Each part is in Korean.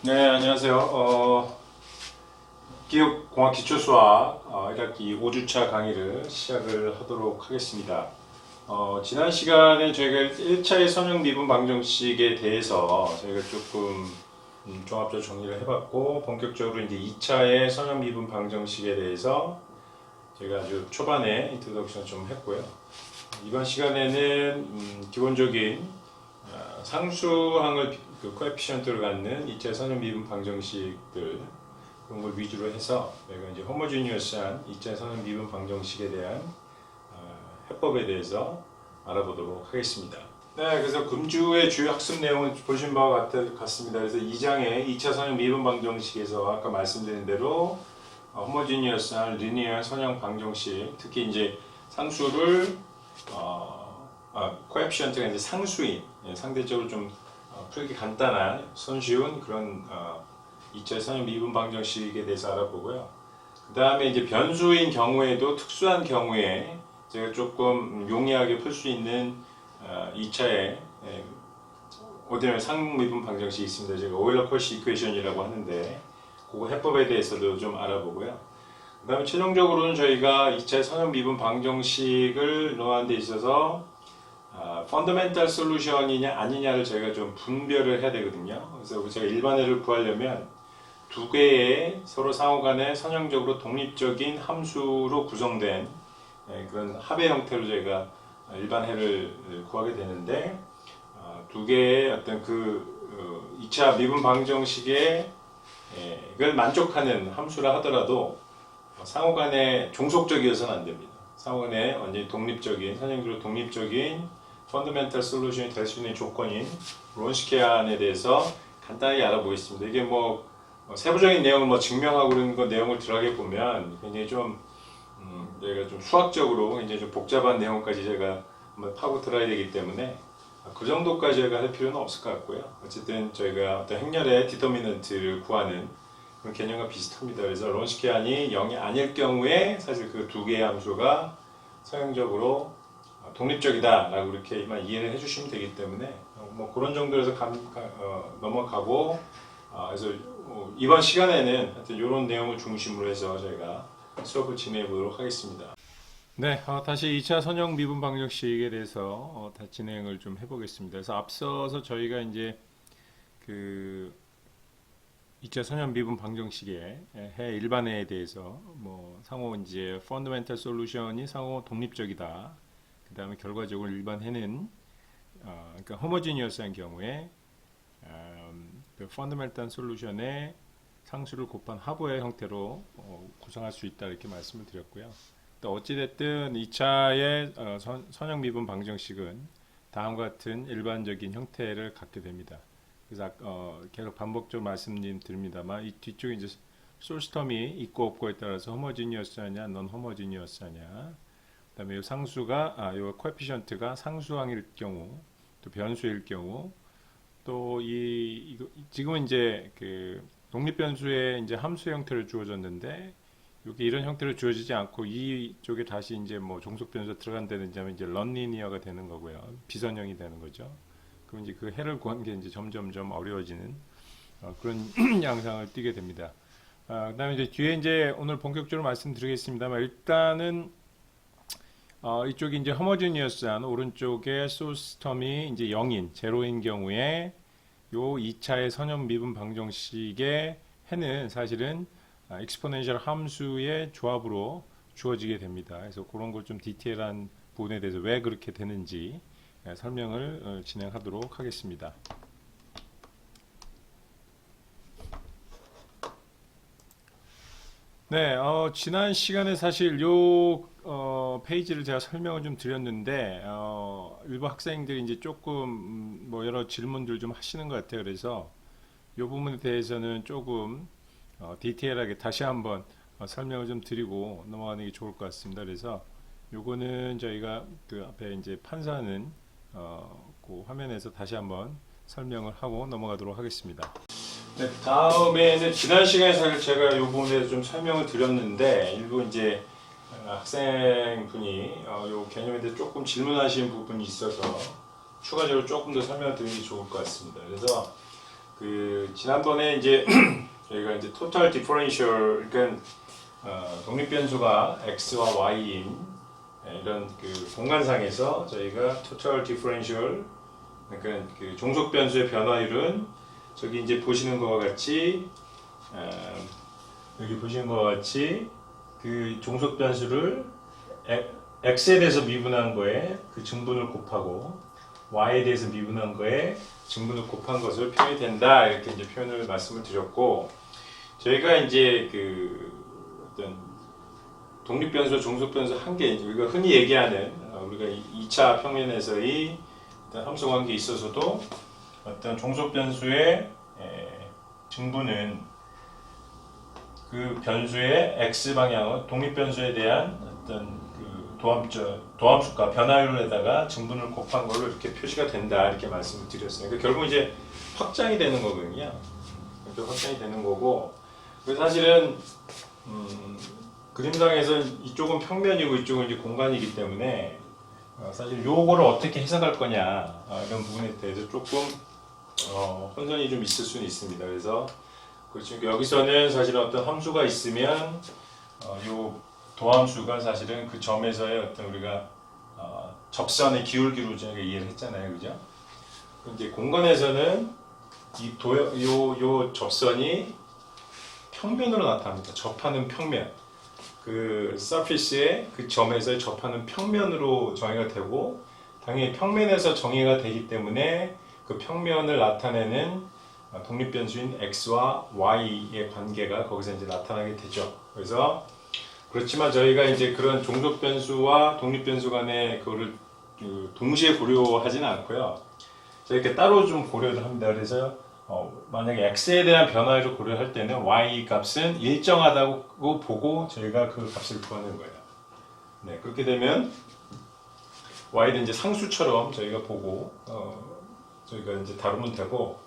네, 안녕하세요. 기억공학 기초수학 1학기 5주차 강의를 시작을 하도록 하겠습니다. 지난 시간에 저희가 1차의 선형 미분 방정식에 대해서 저희가 조금 종합적으로 정리를 해봤고, 본격적으로 이제 2차의 선형 미분 방정식에 대해서 제가 아주 초반에 인트로덕션 좀 했고요. 이번 시간에는 기본적인 상수항을 코에피션트를 갖는 2차 선형 미분 방정식들 그런 걸 위주로 해서 저희가 이제 호모지니어스한 2차 선형 미분 방정식에 대한 해법에 대해서 알아보도록 하겠습니다. 네, 그래서 금주의 주요 학습 내용은 보신 바와 같습니다. 그래서 2장의 2차 선형 미분 방정식에서 아까 말씀드린 대로 호모지니어스한 리니어 선형 방정식, 특히 이제 상수를 코에피션트가 이제 상수인, 상대적으로 좀 풀기 간단한 손쉬운 그런 2차 선형 미분 방정식에 대해서 알아보고요. 그 다음에 이제 변수인 경우에도 특수한 경우에 제가 조금 용이하게 풀 수 있는 2차의 오디너리 상미분 방정식이 있습니다. 제가 오일러-콜시 이퀘이션이라고 하는데 그 해법에 대해서도 좀 알아보고요. 그 다음에 최종적으로는 저희가 2차 선형 미분 방정식을 넣는 데 있어서 펀더멘탈 솔루션이냐 아니냐를 저희가 좀 분별을 해야 되거든요. 그래서 제가 일반해를 구하려면 두 개의 서로 상호간에 선형적으로 독립적인 함수로 구성된 그런 합의 형태로 저희가 일반해를 구하게 되는데, 두 개의 어떤 2차 미분 방정식에 그걸 만족하는 함수라 하더라도 상호간에 종속적이어서는 안 됩니다. 상호간에 완전히 독립적인, 선형적으로 독립적인 펀더멘탈 솔루션이 될 수 있는 조건인 론시케안에 대해서 간단히 알아보겠습니다. 이게 세부적인 내용을 증명하고 그런 거 내용을 들어가게 보면 굉장히 저희가 좀 수학적으로 굉장히 좀 복잡한 내용까지 제가 한번 파고 들어야 되기 때문에 그 정도까지 저희가 할 필요는 없을 것 같고요. 어쨌든 저희가 어떤 행렬의 디터미넌트를 구하는 그런 개념과 비슷합니다. 그래서 론시케안이 0이 아닐 경우에 사실 그 두 개의 함수가 성형적으로 독립적이다라고 이렇게만 이해를 해주시면 되기 때문에 그런 정도에서 넘어가고, 그래서 이번 시간에는 하여튼 이런 내용을 중심으로 해서 저희가 수업을 진행해 보도록 하겠습니다. 네, 다시 2차 선형 미분 방정식에 대해서 진행을 좀 해보겠습니다. 그래서 앞서서 저희가 이제 2차 선형 미분 방정식의 해 일반해에 대해서 상호 이제 펀더멘탈 솔루션이 상호 독립적이다. 그 다음에 결과적으로 일반해는 그러니까 호모지니어스한 경우에 그 펀더멘탈 솔루션의 상수를 곱한 합의 형태로 구성할 수 있다 이렇게 말씀을 드렸고요. 또 어찌됐든 2차의 선형 미분 방정식은 다음과 같은 일반적인 형태를 갖게 됩니다. 그래서 계속 반복적으로 말씀드립니다만 이 뒤쪽에 이제 소스텀이 있고 없고에 따라서 호모지니어스하냐, 넌 호모지니어스하냐, 그다음에 이 상수가 이 코에피션트가 상수항일 경우, 또 변수일 경우, 또 지금은 이제 독립 변수의 이제 함수 형태를 주어졌는데 이게 이런 형태로 주어지지 않고 이쪽에 다시 이제 종속 변수가 들어간다든지 하면 이제 런리니어가 되는 거고요. 비선형이 되는 거죠. 그럼 이제 그 해를 구하는 게 이제 점점점 어려워지는 그런 양상을 띠게 됩니다. 그다음에 이제 뒤에 이제 오늘 본격적으로 말씀드리겠습니다만 일단은 이쪽이 이제 호모지니어스한 오른쪽에 소스 텀이 이제 0인 제로인 경우에 요 2차의 선형 미분 방정식의 해는 사실은 익스포넨셜 함수의 조합으로 주어지게 됩니다. 그래서 그런 걸 좀 디테일한 부분에 대해서 왜 그렇게 되는지 설명을 진행하도록 하겠습니다. 네, 지난 시간에 사실 요 페이지를 제가 설명을 좀 드렸는데 일부 학생들이 이제 조금 여러 질문들 좀 하시는 것 같아요. 그래서 요 부분에 대해서는 조금 디테일하게 다시 한번 설명을 좀 드리고 넘어가는 게 좋을 것 같습니다. 그래서 요거는 저희가 그 앞에 이제 판사는 그 화면에서 다시 한번 설명을 하고 넘어가도록 하겠습니다. 네, 다음에는 지난 시간에 사실 제가 이 부분에 대해서 좀 설명을 드렸는데 일부 이제 학생분이 이 개념에 대해서 조금 질문하시는 부분이 있어서 추가적으로 조금 더 설명을 드리는 게 좋을 것 같습니다. 그래서 지난번에 이제 저희가 이제 토탈 디퍼런셜, 그러니까 독립 변수가 x와 y인 이런 그 공간상에서 저희가 토탈 디퍼런셜, 그러니까 그 종속 변수의 변화율은 저기 이제 보시는 것과 같이 여기 보시는 것과 같이 그 종속 변수를 x에 대해서 미분한 거에 그 증분을 곱하고 y에 대해서 미분한 거에 증분을 곱한 것을 표현이 된다, 이렇게 이제 표현을 말씀을 드렸고, 저희가 이제 그 어떤 독립 변수, 종속 변수 한계, 우리가 흔히 얘기하는 우리가 2차 평면에서의 어떤 함수 관계에 있어서도 어떤 종속 변수의 증분은 그 변수의 x 방향은 독립 변수에 대한 어떤 그 도함수가 변화율에다가 증분을 곱한 걸로 이렇게 표시가 된다, 이렇게 말씀을 드렸어요. 그러니까 결국 이제 확장이 되는 거거든요. 이렇게 확장이 되는 거고, 그래서 사실은 그림상에서 이쪽은 평면이고 이쪽은 이제 공간이기 때문에 사실 요거를 어떻게 해석할 거냐, 이런 부분에 대해서 조금 혼선이 좀 있을 수는 있습니다. 그래서 지금 여기서는 사실 어떤 함수가 있으면 요 도함수가 사실은 그 점에서의 어떤 우리가 접선의 기울기로 저희가 이해를 했잖아요, 그죠? 이제 공간에서는 요 접선이 평면으로 나타납니다. 접하는 평면, 그 서피스의 그 점에서 접하는 평면으로 정의가 되고, 당연히 평면에서 정의가 되기 때문에 그 평면을 나타내는 독립 변수인 x와 y의 관계가 거기서 이제 나타나게 되죠. 그래서 그렇지만 저희가 이제 그런 종속 변수와 독립 변수 간의 그거를 동시에 고려하지는 않고요. 이렇게 따로 좀 고려를 합니다. 그래서 만약에 x에 대한 변화를 고려할 때는 y 값은 일정하다고 보고 저희가 그 값을 구하는 거예요. 네, 그렇게 되면 y를 이제 상수처럼 저희가 보고 저희가 이제 다루면 되고,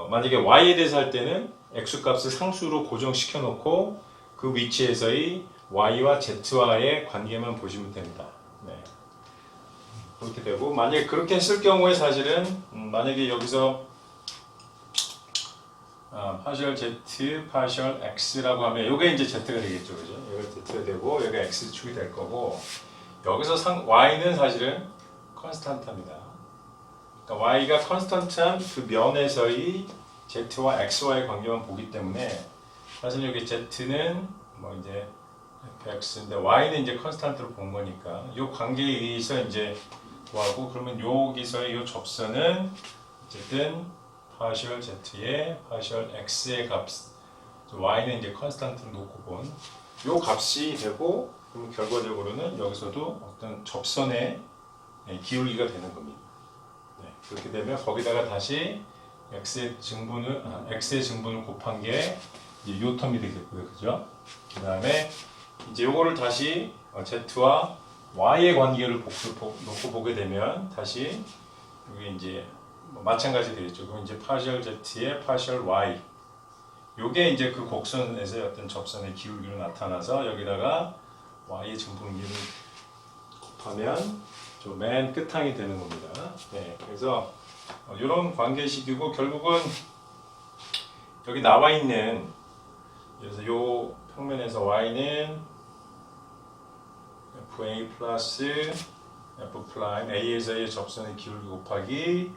만약에 y에 대해서 할 때는 x 값을 상수로 고정시켜 놓고 그 위치에서의 y와 z와의 관계만 보시면 됩니다. 네. 그렇게 되고, 만약에 그렇게 했을 경우에 사실은 만약에 여기서 파셜 z, 파셜 x라고 하면 이게 이제 z가 되겠죠, 그죠? 여기가 z가 되고 여기가 x축이 될 거고, 여기서 y는 사실은 컨스탄트입니다. 그러니까 y가 컨스탄트한 그 면에서의 z와 x와의 관계만 보기 때문에 사실 여기 z는 뭐 이제 fx인데 y는 이제 컨스탄트로 본 거니까 이 관계에 의해서 이제 구하고, 그러면 여기서의 이 접선은 어쨌든 파셜 z의 파셜 x의 값, y는 이제 컨스탄트로 놓고 본 이 값이 되고, 그러면 결과적으로는 여기서도 어떤 접선의 기울기가 되는 겁니다. 네, 그렇게 되면 거기다가 다시 x의 증분을 곱한 게 이제 요 텀이 되겠고요, 그죠? 그 다음에 이제 요거를 다시 z와 y의 관계를 놓고 보게 되면 다시 여기 이제 마찬가지 되겠죠. 그럼 이제 파셜 z의 파셜 y, 요게 이제 그 곡선에서의 어떤 접선의 기울기로 나타나서 여기다가 y의 증분기를 곱하면 좀 맨 끝항이 되는 겁니다. 네, 그래서 이런 관계식이고, 결국은 여기 나와 있는, 그래서 요 평면에서 y는 fa 플러스 f 프라임 a에서의 접선의 기울기 곱하기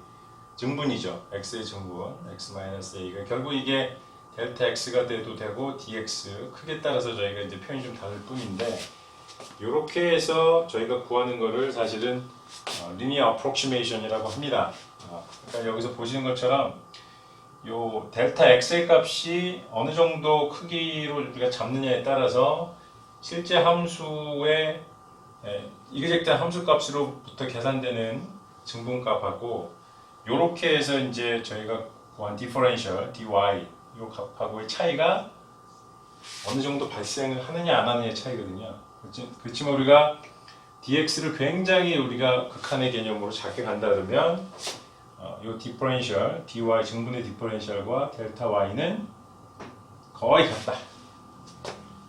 증분이죠. x의 증분, x 마이너스 a가 결국 이게 델타 x가 돼도 되고 dx 크기에 따라서 저희가 이제 표현이 좀 다를 뿐인데, 이렇게 해서 저희가 구하는 거를 사실은 linear approximation이라고 합니다. 그러니까 여기서 보시는 것처럼 요 델타 x의 값이 어느 정도 크기로 우리가 잡느냐에 따라서 실제 함수의 이그젝트한 함수 값으로부터 계산되는 증분값하고, 요렇게 해서 이제 저희가 구한 디퍼런셜 dy 요 값하고의 차이가 어느 정도 발생을 하느냐 안 하느냐의 차이거든요. 그렇지만 우리가 dx를 굉장히 우리가 극한의 개념으로 작게 간다 그러면 요 디퍼런셜 dy 증분의 디퍼런셜과 델타 y는 거의 같다.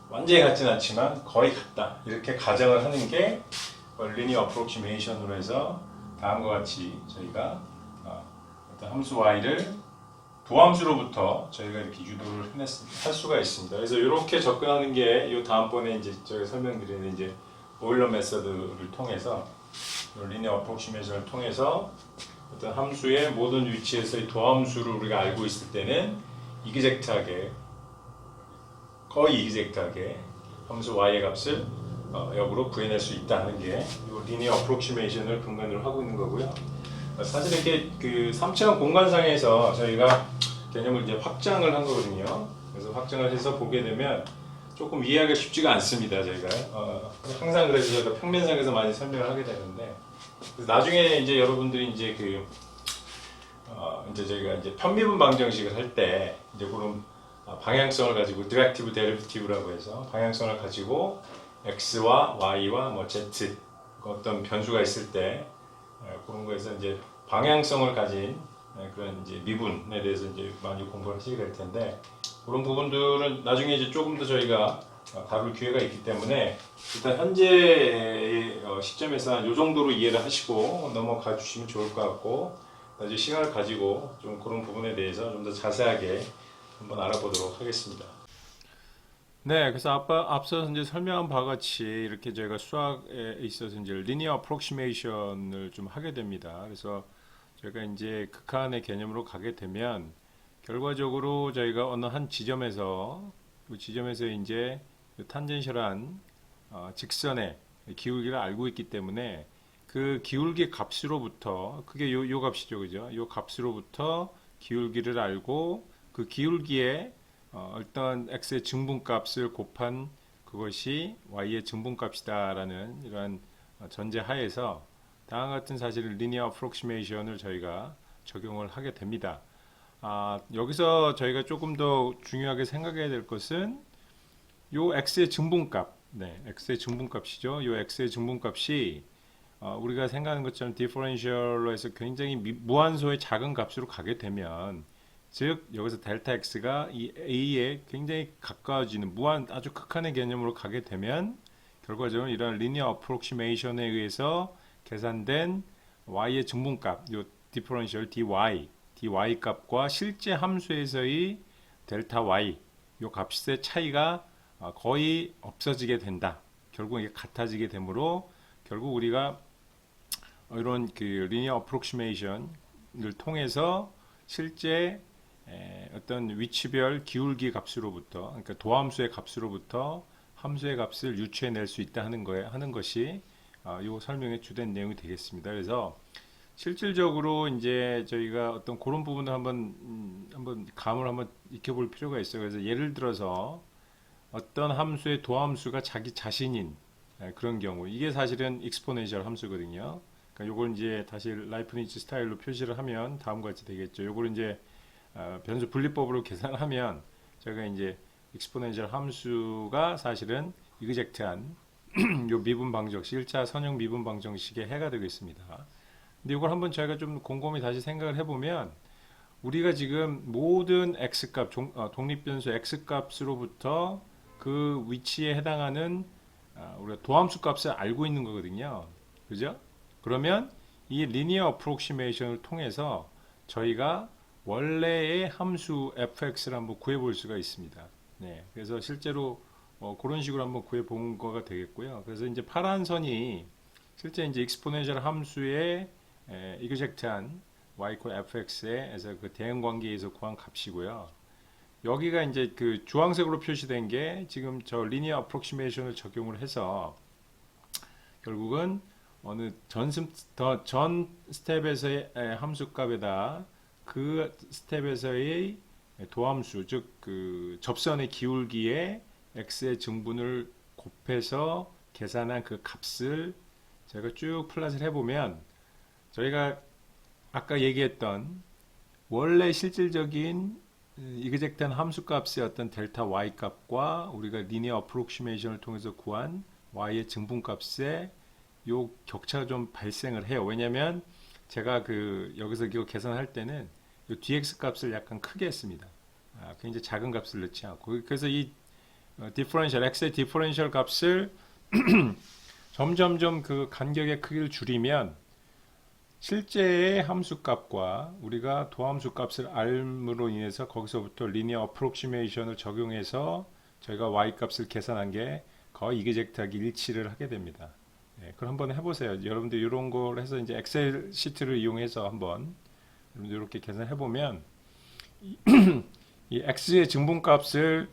완전히 같진 않지만 거의 같다. 이렇게 가정을 하는 게 linear approximation으로 해서 다음과 같이 저희가 어떤 함수 y를 도함수로부터 저희가 이렇게 유도를 할 수가 있습니다. 그래서 이렇게 접근하는 게 이 다음번에 이제 저희가 설명드리는 이제 보일러 메서드를 통해서 리니어 어프로시메이션을 통해서 어떤 함수의 모든 위치에서의 도함수를 우리가 알고 있을 때는 이그젝트하게 거의 이그젝트하게 함수 y의 값을 역으로 구해낼 수 있다는 게 이 리니어 어프로시메이션을 근간으로 하고 있는 거고요. 사실 이렇게 그 3차원 공간상에서 저희가 개념을 이제 확장을 한 거거든요. 그래서 확장을 해서 보게 되면 조금 이해하기가 쉽지가 않습니다. 저희가 항상 그래서 저희가 평면상에서 많이 설명을 하게 되는데 나중에 이제 여러분들이 이제 이제 저희가 이제 편미분 방정식을 할 때 이제 그런 방향성을 가지고 디렉티브 데리비티브라고 해서 방향성을 가지고 x와 y와 뭐 z 어떤 변수가 있을 때 그런 거에서 이제 방향성을 가진 그런 이제 미분에 대해서 이제 많이 공부를 하시게 될 텐데 그런 부분들은 나중에 이제 조금 더 저희가 다룰 기회가 있기 때문에 일단 현재 시점에서 이 정도로 이해를 하시고 넘어가 주시면 좋을 것 같고 나중에 시간을 가지고 좀 그런 부분에 대해서 좀 더 자세하게 한번 알아보도록 하겠습니다. 네, 그래서 앞서 이제 설명한 바와 같이 이렇게 저희가 수학에 있어서 이제 리니어 어프록시메이션을 좀 하게 됩니다. 그래서 저희가 이제 극한의 개념으로 가게 되면 결과적으로 저희가 어느 한 지점에서 그 지점에서 이제 탄젠셜한 직선의 기울기를 알고 있기 때문에 그 기울기 값으로부터 그게 요 값이죠, 그죠? 요 값으로부터 기울기를 알고 그 기울기에 어떤 x의 증분값을 곱한 그것이 y의 증분값이다라는 이러한 전제하에서 다음과 같은 사실을 리니어 어프록시메이션을 저희가 적용을 하게 됩니다. 여기서 저희가 조금 더 중요하게 생각해야 될 것은 요 x의 증분값, 네, x의 증분값이죠. 요 x의 증분값이 우리가 생각하는 것처럼 디퍼런셜로 해서 굉장히 무한소의 작은 값으로 가게 되면 즉 여기서 델타 x가 이 a에 굉장히 가까워지는 무한 아주 극한의 개념으로 가게 되면 결과적으로 이런 리니어 어프록시메이션에 의해서 계산된 y의 증분값, 요 디퍼런셜 dy 값과 실제 함수에서의 델타 y 요 값의 차이가 거의 없어지게 된다. 결국 이게 같아지게 되므로 결국 우리가 이런 그 리니어 어프록시메이션을 통해서 실제 어떤 위치별 기울기 값으로부터 그러니까 도함수의 값으로부터 함수의 값을 유추해낼 수 있다 하는 것이 이 설명의 주된 내용이 되겠습니다. 그래서 실질적으로 이제 저희가 어떤 그런 부분을 한번 감을 한번 익혀볼 필요가 있어요. 그래서 예를 들어서 어떤 함수의 도함수가 자기 자신인 그런 경우 이게 사실은 익스포넨셜 함수거든요. 그러니까 요걸 이제 다시 라이프니츠 스타일로 표시를 하면 다음과 같이 되겠죠. 요걸 이제 변수 분리법으로 계산하면 저희가 이제 익스포넨셜 함수가 사실은 이그젝트한 요 미분 방정식 1차 선형 미분 방정식의 해가 되겠습니다. 근데 이걸 한번 저희가 좀 곰곰이 다시 생각을 해보면 우리가 지금 모든 x값 독립변수 x값으로부터 그 위치에 해당하는 우리가 도함수 값을 알고 있는 거거든요. 그죠? 그러면 이 리니어 어프록시메이션을 통해서 저희가 원래의 함수 fx를 한번 구해볼 수가 있습니다. 네, 그래서 실제로 그런 식으로 한번 구해본 거가 되겠고요. 그래서 이제 파란 선이 실제 이제 익스포넨셜 함수의 이그젝트한 y fx에서 그 대응 관계에서 구한 값이고요. 여기가 이제 그 주황색으로 표시된 게 지금 저 리니어 어프록시메이션을 적용을 해서 결국은 어느 전 스텝에서의 함수값에다 그 스텝에서의 도함수 즉 그 접선의 기울기에 x의 증분을 곱해서 계산한 그 값을 제가 쭉 플랫을 해보면 저희가 아까 얘기했던 원래 실질적인 이그젝트한 함수값의 어떤 델타 y 값과 우리가 리니어 어프록시메이션을 통해서 구한 y의 증분값의 요 격차가 좀 발생을 해요. 왜냐하면 제가 여기서 이거 계산할 때는 요 dx 값을 약간 크게 했습니다. 굉장히 작은 값을 넣지 않고 그래서 이 디퍼런셜 x의 디퍼런셜 값을 점점점 그 간격의 크기를 줄이면 실제의 함수값과 우리가 도함수 값을 알므로 인해서 거기서부터 리니어 어프록시메이션을 적용해서 저희가 y 값을 계산한 게 거의 이그젝트하게 일치를 하게 됩니다. 예, 그럼 한번 해보세요. 여러분들 이런 걸 해서 이제 엑셀 시트를 이용해서 한번 여러분들 이렇게 계산해 보면 이 x의 증분값을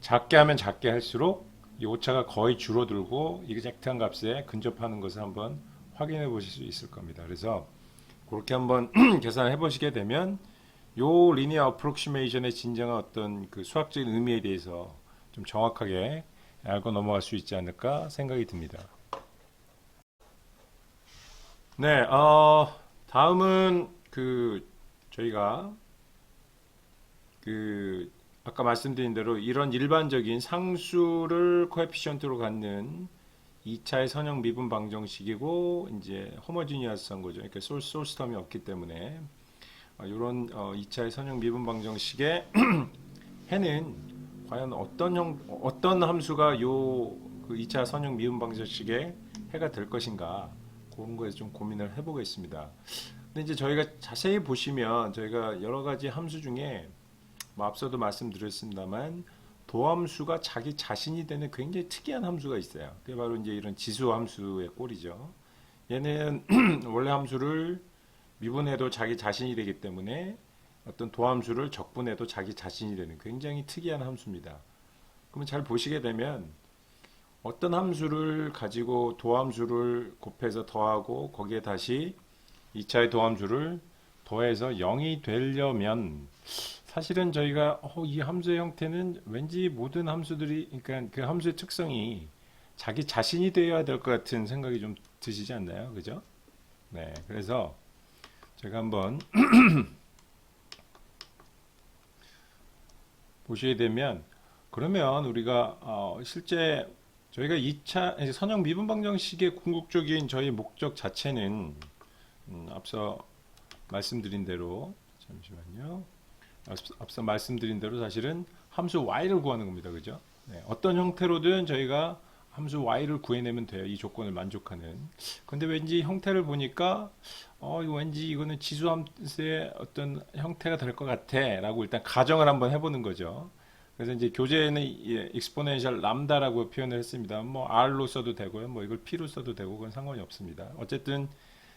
작게 하면 작게 할수록 이 오차가 거의 줄어들고 이그젝트한 값에 근접하는 것을 한번 확인해 보실 수 있을 겁니다. 그래서 그렇게 한번 계산해 보시게 되면 요 리니어 어프록시메이션의 진정한 어떤 그 수학적인 의미에 대해서 좀 정확하게 알고 넘어갈 수 있지 않을까 생각이 듭니다. 네, 다음은 저희가 아까 말씀드린 대로 이런 일반적인 상수를 코에피션트로 갖는 2차의 선형 미분 방정식이고 이제 호모지니어스한 거죠. 그러니까 소스텀이 없기 때문에 이런 2차의 선형 미분 방정식의 해는 과연 어떤 함수가 그 2차 선형 미분 방정식의 해가 될 것인가 그런 거에 좀 고민을 해보겠습니다. 근데 이제 저희가 자세히 보시면 저희가 여러 가지 함수 중에 뭐 앞서도 말씀드렸습니다만 도함수가 자기 자신이 되는 굉장히 특이한 함수가 있어요. 그게 바로 이제 이런 지수 함수의 꼴이죠. 얘는 원래 함수를 미분해도 자기 자신이 되기 때문에 어떤 도함수를 적분해도 자기 자신이 되는 굉장히 특이한 함수입니다. 그러면 잘 보시게 되면 어떤 함수를 가지고 도함수를 곱해서 더하고 거기에 다시 2차의 도함수를 더해서 0이 되려면 사실은 저희가 이 함수의 형태는 왠지 모든 함수들이 그러니까 그 함수의 특성이 자기 자신이 되어야 될 것 같은 생각이 좀 드시지 않나요? 그죠? 네, 그래서 제가 한번 보시게 되면 그러면 우리가 실제 저희가 2차 선형 미분 방정식의 궁극적인 저희 목적 자체는 앞서 말씀드린 대로 잠시만요. 앞서 말씀드린 대로 사실은 함수 y를 구하는 겁니다. 그죠? 네, 어떤 형태로든 저희가 함수 y를 구해내면 돼요. 이 조건을 만족하는. 근데 왠지 형태를 보니까 왠지 이거는 지수 함수의 어떤 형태가 될 것 같아 라고 일단 가정을 한번 해보는 거죠. 그래서 이제 교재에는 exponential 람다라고 표현을 했습니다. 뭐 r로 써도 되고요. 뭐 이걸 p로 써도 되고 그건 상관이 없습니다. 어쨌든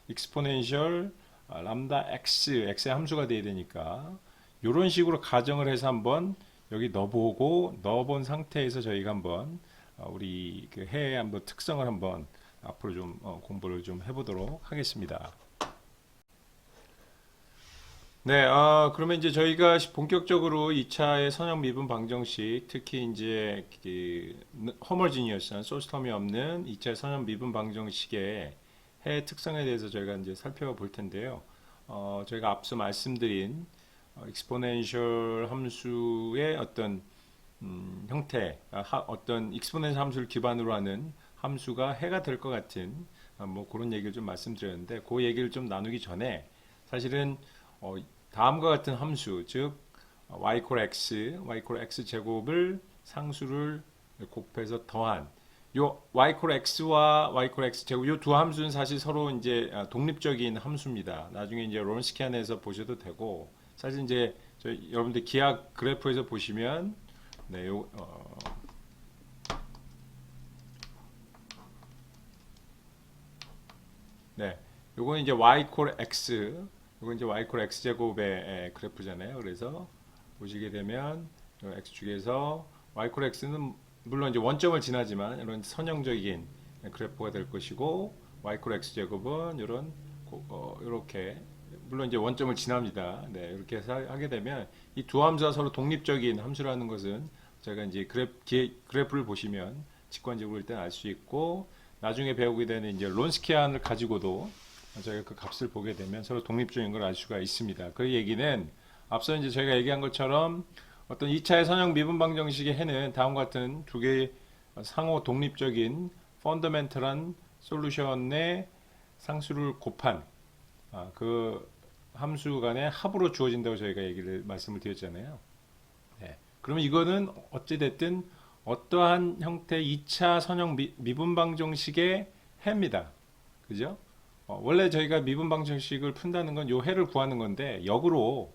exponential 람다 x의 함수가 돼야 되니까 이런 식으로 가정을 해서 한번 여기 넣어본 상태에서 저희가 한번 우리 그 해의 한번 특성을 한번 앞으로 좀 공부를 좀 해보도록 하겠습니다. 네, 그러면 이제 저희가 본격적으로 2차의 선형 미분 방정식, 특히 이제 호모지니어스한 소스텀이 없는 2차의 선형 미분 방정식의 해 특성에 대해서 저희가 이제 살펴볼 텐데요. 저희가 앞서 말씀드린 exponential 함수의 어떤 형태, 어떤 exponential 함수를 기반으로 하는 함수가 해가 될 것 같은 뭐 그런 얘기를 좀 말씀드렸는데 그 얘기를 좀 나누기 전에 사실은 다음과 같은 함수, 즉 y x 제곱을 상수를 곱해서 더한 요 y x와 y x 제곱 요 두 함수는 사실 서로 이제 독립적인 함수입니다. 나중에 이제 론스키안에서 보셔도 되고 사실 이제 여러분들 기하 그래프에서 보시면 네, 네, 요거는 이제 y x 이건 이제 y x 제곱의 그래프잖아요. 그래서 보시게 되면 x축에서 y x는 물론 이제 원점을 지나지만 이런 선형적인 그래프가 될 것이고 y x 제곱은 이런 이렇게 물론 이제 원점을 지납니다. 네, 이렇게 해서 하게 되면 이 두 함수가 서로 독립적인 함수라는 것은 제가 이제 그래프를 보시면 직관적으로 일단 알 수 있고 나중에 배우게 되는 이제 론스키안을 가지고도 저희가 그 값을 보게 되면 서로 독립적인 걸 알 수가 있습니다. 그 얘기는 앞서 이제 저희가 얘기한 것처럼 어떤 2차의 선형 미분 방정식의 해는 다음과 같은 두 개의 상호 독립적인 펀더멘털한 솔루션의 상수를 곱한 그 함수 간의 합으로 주어진다고 저희가 말씀을 드렸잖아요. 네. 그러면 이거는 어찌됐든 어떠한 형태의 2차 선형 미분 방정식의 해입니다. 그죠? 원래 저희가 미분 방정식을 푼다는 건 요 해를 구하는 건데 역으로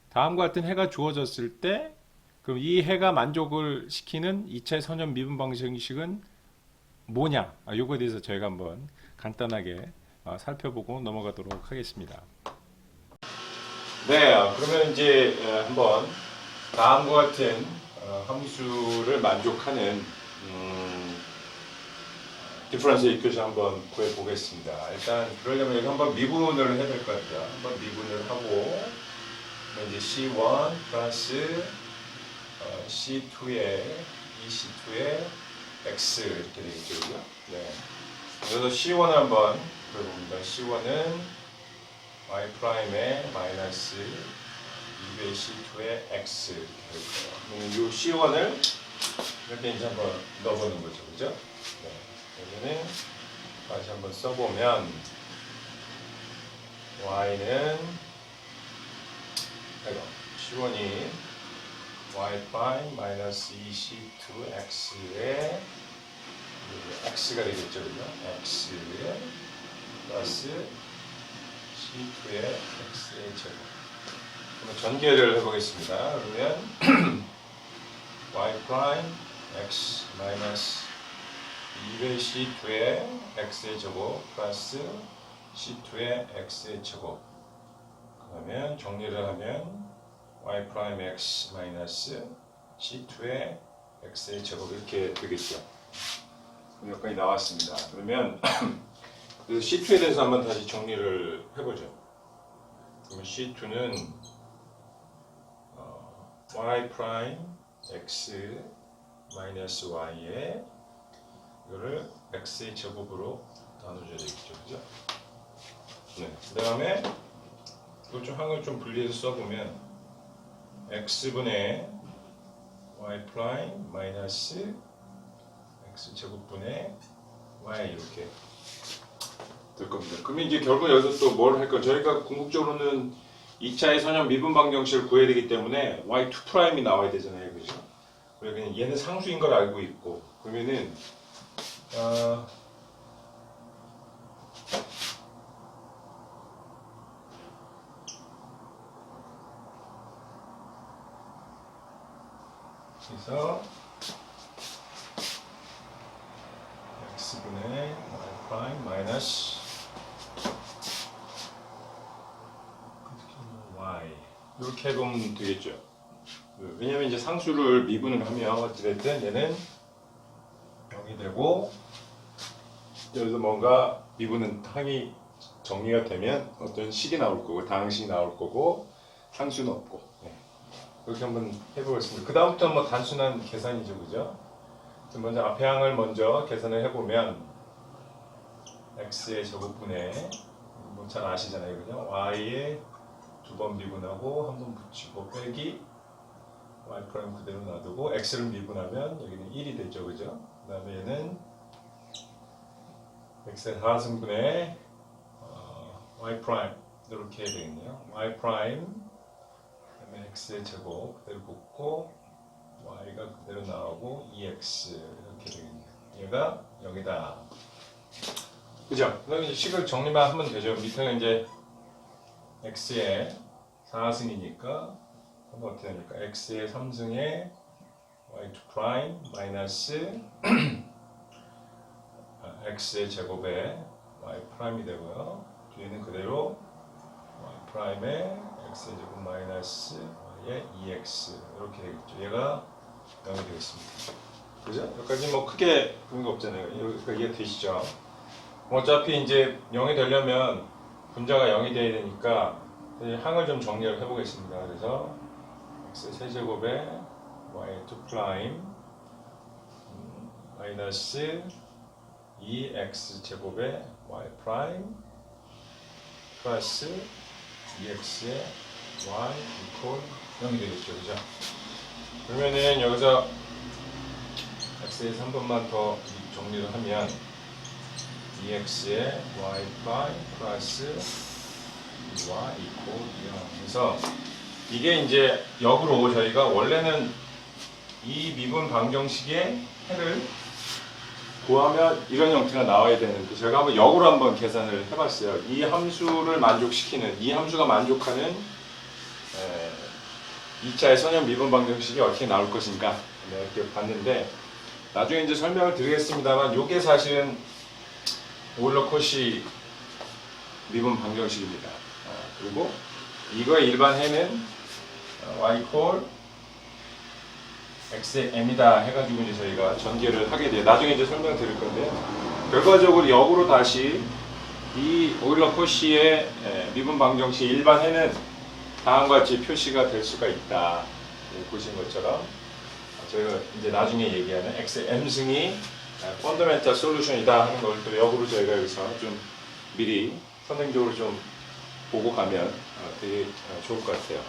다음과 같은 해가 주어졌을 때 그럼 이 해가 만족을 시키는 2차의 선형 미분 방정식은 뭐냐? 요거에 대해서 저희가 한번 간단하게 살펴보고 넘어가도록 하겠습니다. 네, 그러면 이제 한번 다음과 같은 함수를 만족하는 디퍼런스 이퀘이션 한번 구해 보겠습니다. 일단 그러려면 여기 한번 미분을 해야 될 것 같아요. 한번 미분을 하고 이제 C1 플러스 C2에 EC2에 X 이렇게 되겠죠, 그죠? 네. 그래서 C1을 한번 그려봅니다. C1은 y 프라임에 마이너스 2배 C2에 X 이렇게 될 거예요. 그러면 이 C1을 이렇게 이제 한번 넣어보는 거죠, 그죠? 네. 여기는 다시 한번 써보면 y는 이거 C1이 y 프라임 마이너스 2C2x에 x가 되겠죠, 그죠? x에 플러스 C2의 x의 제곱. 그럼 전개를 해보겠습니다. 그러면 y 프라임 x 마이너스 2배 C2의 x의 제곱 플러스 C2의 x의 제곱. 그러면 정리를 하면 y 프라임 x 마이너스 C2의 x의 제곱 이렇게 되겠죠. 여기까지 나왔습니다. 그러면 그래서 C2에 대해서 한번 다시 정리를 해보죠. 그러면 C2는 y 프라임 x 마이너스 y에 이거를 x의 제곱으로 나눠줘야 되겠죠, 그죠? 네. 그 다음에 이거 좀 한글 좀 분리해서 써보면 x분의 y 프라임 마이너스 x 제곱분의 y 이렇게 될 겁니다. 그러면 이제 결국 여기서 또 뭘 할까? 저희가 궁극적으로는 2차의 선형 미분 방정식을 구해야 되기 때문에 y2'이 나와야 되잖아요, 그죠? 그러면 얘는 상수인 걸 알고 있고 그러면은 그래서 x분의 y 프라임 마이너스 y 이렇게 해보면 되겠죠. 왜냐면 이제 상수를 미분을 하면 어찌됐든 얘는 0이 되고 여기서 뭔가 미분은 항이 정리가 되면 어떤 식이 나올 거고 다항식이 나올 거고 상수는 없고 이렇게 한번 해보겠습니다. 그 다음부터는 뭐 단순한 계산이죠, 그죠? 먼저 앞에 항을 먼저 계산을 해보면 x의 제곱분의 뭐 잘 아시잖아요, 그죠? y에 두 번 미분하고 한 번 붙이고 빼기 y 프라임 그대로 놔두고 x를 미분하면 여기는 1이 되죠, 그죠? 그 다음에 얘는 x의 4승분의 y 프라임 이렇게 해야 되겠네요. y 프라임 그다음에 x의 제곱 그대로 붙고 y가 그대로 나오고 2x 이렇게 되겠네요. 얘가 0이다. 그죠? 그다음에 이제 식을 정리만 하면 되죠. 밑에는 이제 x의 4승이니까 그럼 어떻게 됩니까? x의 3승에 y2 프라임 마이너스 x의 제곱에 y 프라임이 되고요. 뒤에는 그대로 y 프라임에 x의 제곱 마이너스 y의 2x 이렇게 되겠죠. 얘가 0이 되겠습니다. 그죠? 여기까지 뭐 크게 그런 거 없잖아요. 여기까지 이해되시죠? 어차피 이제 0이 되려면 분자가 0이 돼야 되니까 항을 좀 정리를 해보겠습니다. 그래서 x 세제곱에 y2 프라임 마이너스 2x 제곱에 y 프라임 플러스 2x의 y 이퀄 0이 되겠죠, 그죠? 그러면은 여기서 x에 3번만 더 정리를 하면 2x의 y 프라임 플러스 y 이퀄 0. 그래서 이게 이제 역으로 저희가 원래는 이 미분 방정식의 해를 구하면 이런 형태가 나와야 되는데 제가 한번 역으로 한번 계산을 해봤어요. 이 함수를 만족시키는 이 함수가 만족하는 2차의 선형 미분 방정식이 어떻게 나올 것인가 이렇게 봤는데 나중에 이제 설명을 드리겠습니다만 이게 사실은 오일러-코시 미분 방정식입니다. 그리고 이거의 일반 해는 y 콜 x의 m이다 해가지고 이제 저희가 전개를 하게 돼요. 나중에 이제 설명 드릴 건데요. 결과적으로 역으로 다시 이 오일러-코시의 미분 방정식 일반 해는 다음과 같이 표시가 될 수가 있다. 보신 것처럼 저희가 이제 나중에 얘기하는 x의 m승이 펀더멘탈 솔루션이다 하는 걸 또 역으로 저희가 여기서 좀 미리 선행적으로 좀 보고 가면 되게 좋을 것 같아요.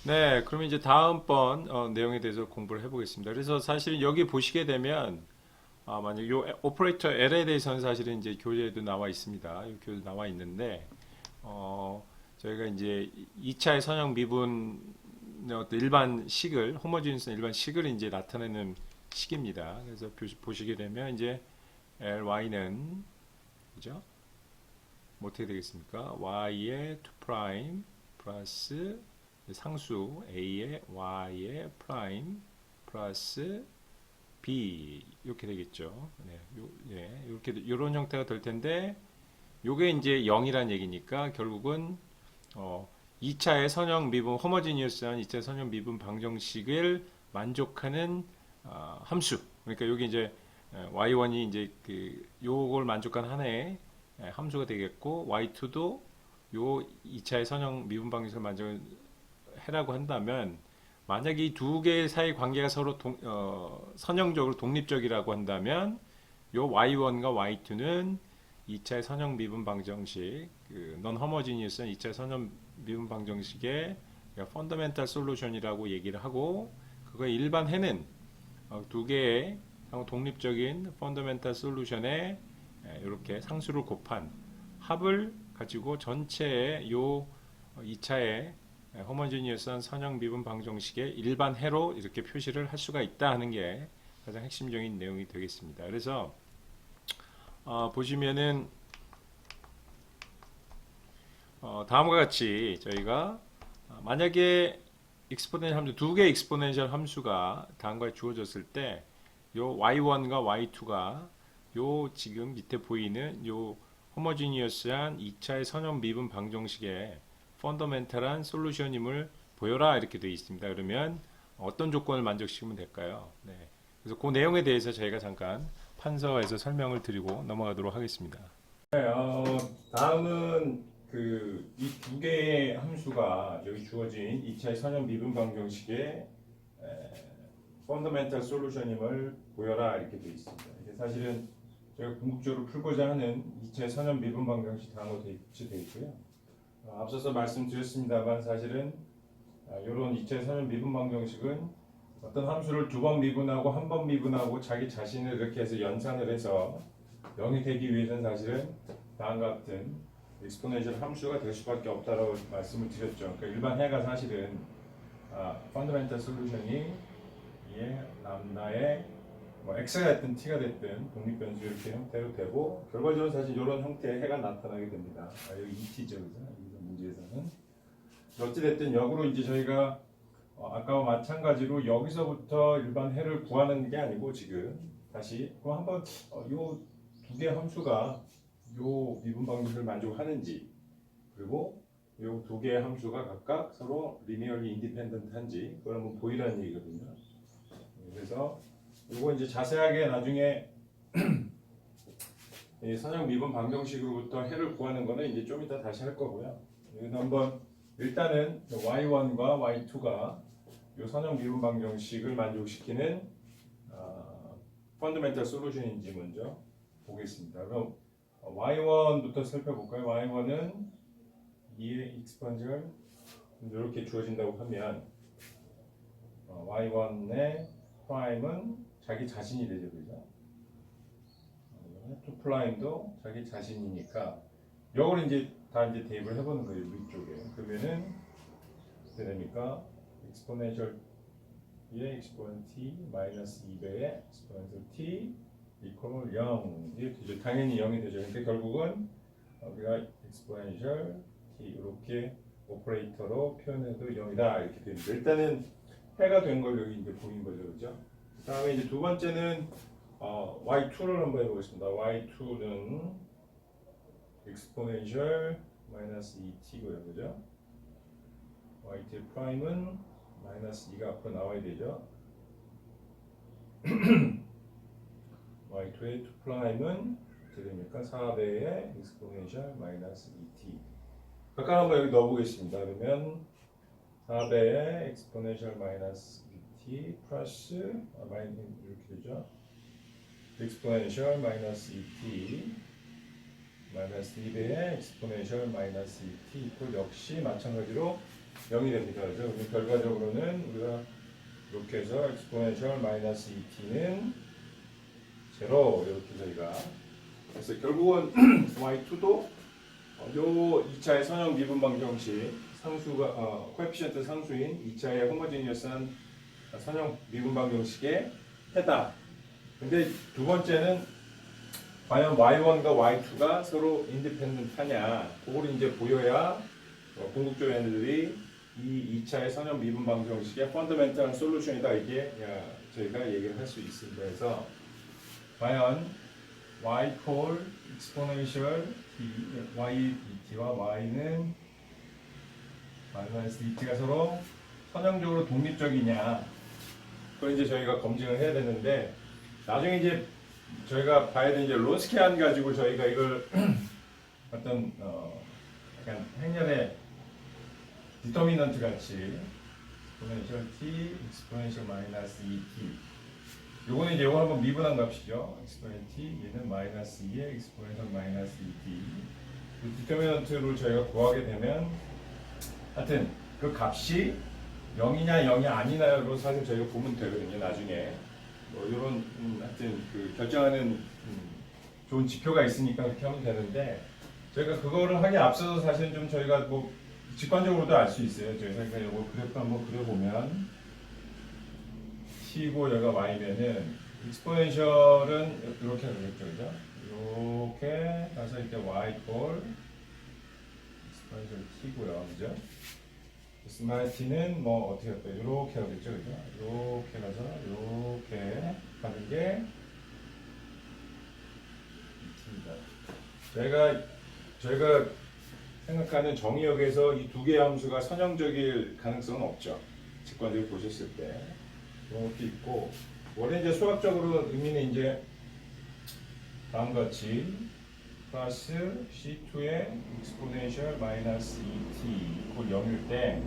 네, 그럼 이제 다음번 내용에 대해서 공부를 해보겠습니다. 그래서 사실 여기 보시게 되면 만약 요 오퍼레이터 L에 대해서는 사실은 이제 교재에도 나와 있습니다. 이 교재 나와 있는데 저희가 이제 2차의 선형 미분 어떤 일반 식을 호모지니스 일반 식을 이제 나타내는 식입니다. 그래서 보시게 되면 이제 ly는 그죠? 뭐 어떻게 되겠습니까? y의 2' 플러스 상수 a의 y의 프라임 플러스 b 이렇게 되겠죠. 네, 이렇게 이런 형태가 될 텐데 요게 이제 0이란 얘기니까 결국은 2차의 선형 미분 호모지니어스한 2차의 선형 미분 방정식을 만족하는 함수. 그러니까 여기 이제 y1이 이제 그 요걸 만족한 하나의 함수가 되겠고 y2도 요 2차의 선형 미분 방정식을 만족해라고 한다면 만약 이 두 개 사이 관계가 서로 선형적으로 독립적이라고 한다면 요 y1과 y2는 2차의 선형 미분 방정식, non homogeneous한 2차의 선형 미분 방정식의 펀더멘탈 솔루션이라고 얘기를 하고 그거의 일반 해는 두 개의 독립적인 펀더멘탈 솔루션에 이렇게 상수를 곱한 합을 가지고 전체의 요 2차의 호모지니어스한 선형 미분 방정식의 일반 해로 이렇게 표시를 할 수가 있다 하는 게 가장 핵심적인 내용이 되겠습니다. 그래서 보시면은 다음과 같이 저희가 만약에 익스포넨셜 함수 두 개의 익스포넨셜 함수가 다음과 같이 주어졌을 때 요 y1과 y2가 요 지금 밑에 보이는 요 호모지니어스한 2차의 선형 미분 방정식의 펀더멘탈한 솔루션임을 보여라 이렇게 되어 있습니다. 그러면 어떤 조건을 만족시키면 될까요? 네. 그래서 그 내용에 대해서 저희가 잠깐 판서에서 설명을 드리고 넘어가도록 하겠습니다. 네, 다음은 이 두 개의 함수가 여기 주어진 2차의 선형 미분 방정식의 펀더멘탈 솔루션임을 보여라 이렇게 되어 있습니다. 이게 사실은 저희가 궁극적으로 풀고자 하는 2차의 선형 미분 방정식 다음으로 되어 있고요. 앞서서 말씀드렸습니다만 사실은 이런 2차의 선형 미분 방정식은 어떤 함수를 두 번 미분하고 한 번 미분하고 자기 자신을 이렇게 해서 연산을 해서 0이 되기 위해서는 사실은 다음과 같은 익스포넨셜 함수가 될 수밖에 없다고 말씀을 드렸죠. 그러니까 일반 해가 사실은 펀더멘탈 솔루션이 람다의 뭐 x가 됐든 t가 됐든 독립변수 이렇게 형태로 되고 결과적으로 사실 이런 형태의 해가 나타나게 됩니다. 여기 2t죠, 이 문제에서는. 어찌됐든 역으로 이제 저희가 아까와 마찬가지로 여기서부터 일반 해를 구하는 게 아니고 지금 다시 그럼 한번 요 두 개 함수가 요 미분 방정식을 만족하는지 그리고 요 두 개의 함수가 각각 서로 리니어리 인디펜던트한지 그걸 한번 보이라는 얘기거든요. 그래서 이거 이제 자세하게 나중에 이 선형 미분 방정식으로부터 해를 구하는 거는 이제 좀 이따 다시 할 거고요. 여기서 한번 일단은 y1과 y2가 이 선형 미분 방정식을 만족시키는 펀더멘탈 솔루션인지 먼저 보겠습니다. 그럼 y1부터 살펴볼까요? y1은 2의 익스펀셜 이렇게 주어진다고 하면 y1의 프라임은 자기 자신이 되죠, 그죠? 2 프라임도 자기 자신이니까 이걸 이제 다 이제 대입을 해보는 거예요, 위쪽에. 그러면은 어떻게 됩니까? 익스포넨셜 2의 익스포넨 t 마이너스 2배의 익스포넨셜 t 이퀄 0 이렇게 되죠. 당연히 0이 되죠. 근데 결국은 우리가 exponential t 이렇게 오퍼레이터로 표현해도 0이다 이렇게 됩니다. 일단은 해가 된 걸 여기 이제 보인 거죠, 그죠? 그다음에 이제 두 번째는 y2를 한번 해보겠습니다. y2는 exponential 마이너스 2t고요, 그죠? y2 프라임은 마이너스 2가 앞으로 나와야 되죠. y2의 2 프라임은 어떻게 됩니까? 4배의 exponential 마이너스 2t. 각각 한번 여기 넣어보겠습니다. 그러면 4배의 exponential 마이너스 2t 플러스 마이너스 이렇게 되죠. exponential 마이너스 2t 마이너스 2배의 exponential 마이너스 2t 이퀄 역시 마찬가지로 0이 됩니다. 그래서 결과적으로는 우리가 이렇게 해서 exponential 마이너스 2t는 0 이렇게 저희가 그래서 결국은 y2도 요 2차의 선형 미분 방정식 상수가 코에피션트 상수인 2차의 호모지니어스한 선형 미분 방정식의 해다. 근데 두 번째는 과연 y1과 y2가 서로 인디펜던트하냐 그걸 이제 보여야 궁극적인 애들이 이 2차의 선형 미분 방정식의 펀더멘탈 솔루션이다 이게 저희가 얘기를 할 수 있습니다. 그래서 과연 y 콜 exponential t, y dt와 y는 마이너스 dt가 서로 선형적으로 독립적이냐 그걸 이제 저희가 검증을 해야 되는데 나중에 이제 저희가 봐야 되는 이제 론스키안 가지고 저희가 이걸 어떤 약간 행렬의 디터미넌트 같이 exponential t, exponential 마이너스 2t 요거는 이제 요거 한번 미분한 값이죠. exponential t 얘는 마이너스 2의 exponential 마이너스 2t 그 디터미넌트를 저희가 구하게 되면 하여튼 그 값이 0이냐 0이 아니냐로 사실 저희가 보면 되거든요. 나중에 뭐 이런 하여튼 그 결정하는 좋은 지표가 있으니까 그렇게 하면 되는데 저희가 그거를 하기 앞서서 사실 좀 저희가 뭐 직관적으로도 알 수 있어요. 저희가 이거 그래프 한번 그려보면 t고 여기가 y면은 익스포넨셜은 이렇게 하겠죠, 그죠? 이렇게 가서 이때 y 콜 익스포넨셜 t고요, 그죠? 스마일 t는 뭐 어떻게 할까요? 이렇게 하겠죠, 그죠? 이렇게 가서 이렇게 하는 게 t입니다. 저희가 생각하는 정의역에서 이 두 개의 함수가 선형적일 가능성은 없죠. 직관적으로 보셨을 때. 그런 것도 있고, 원래 이제 수학적으로 의미는 이제 다음과 같이 플러스 C2의 exponential 마이너스 2t 이퀄 0일 때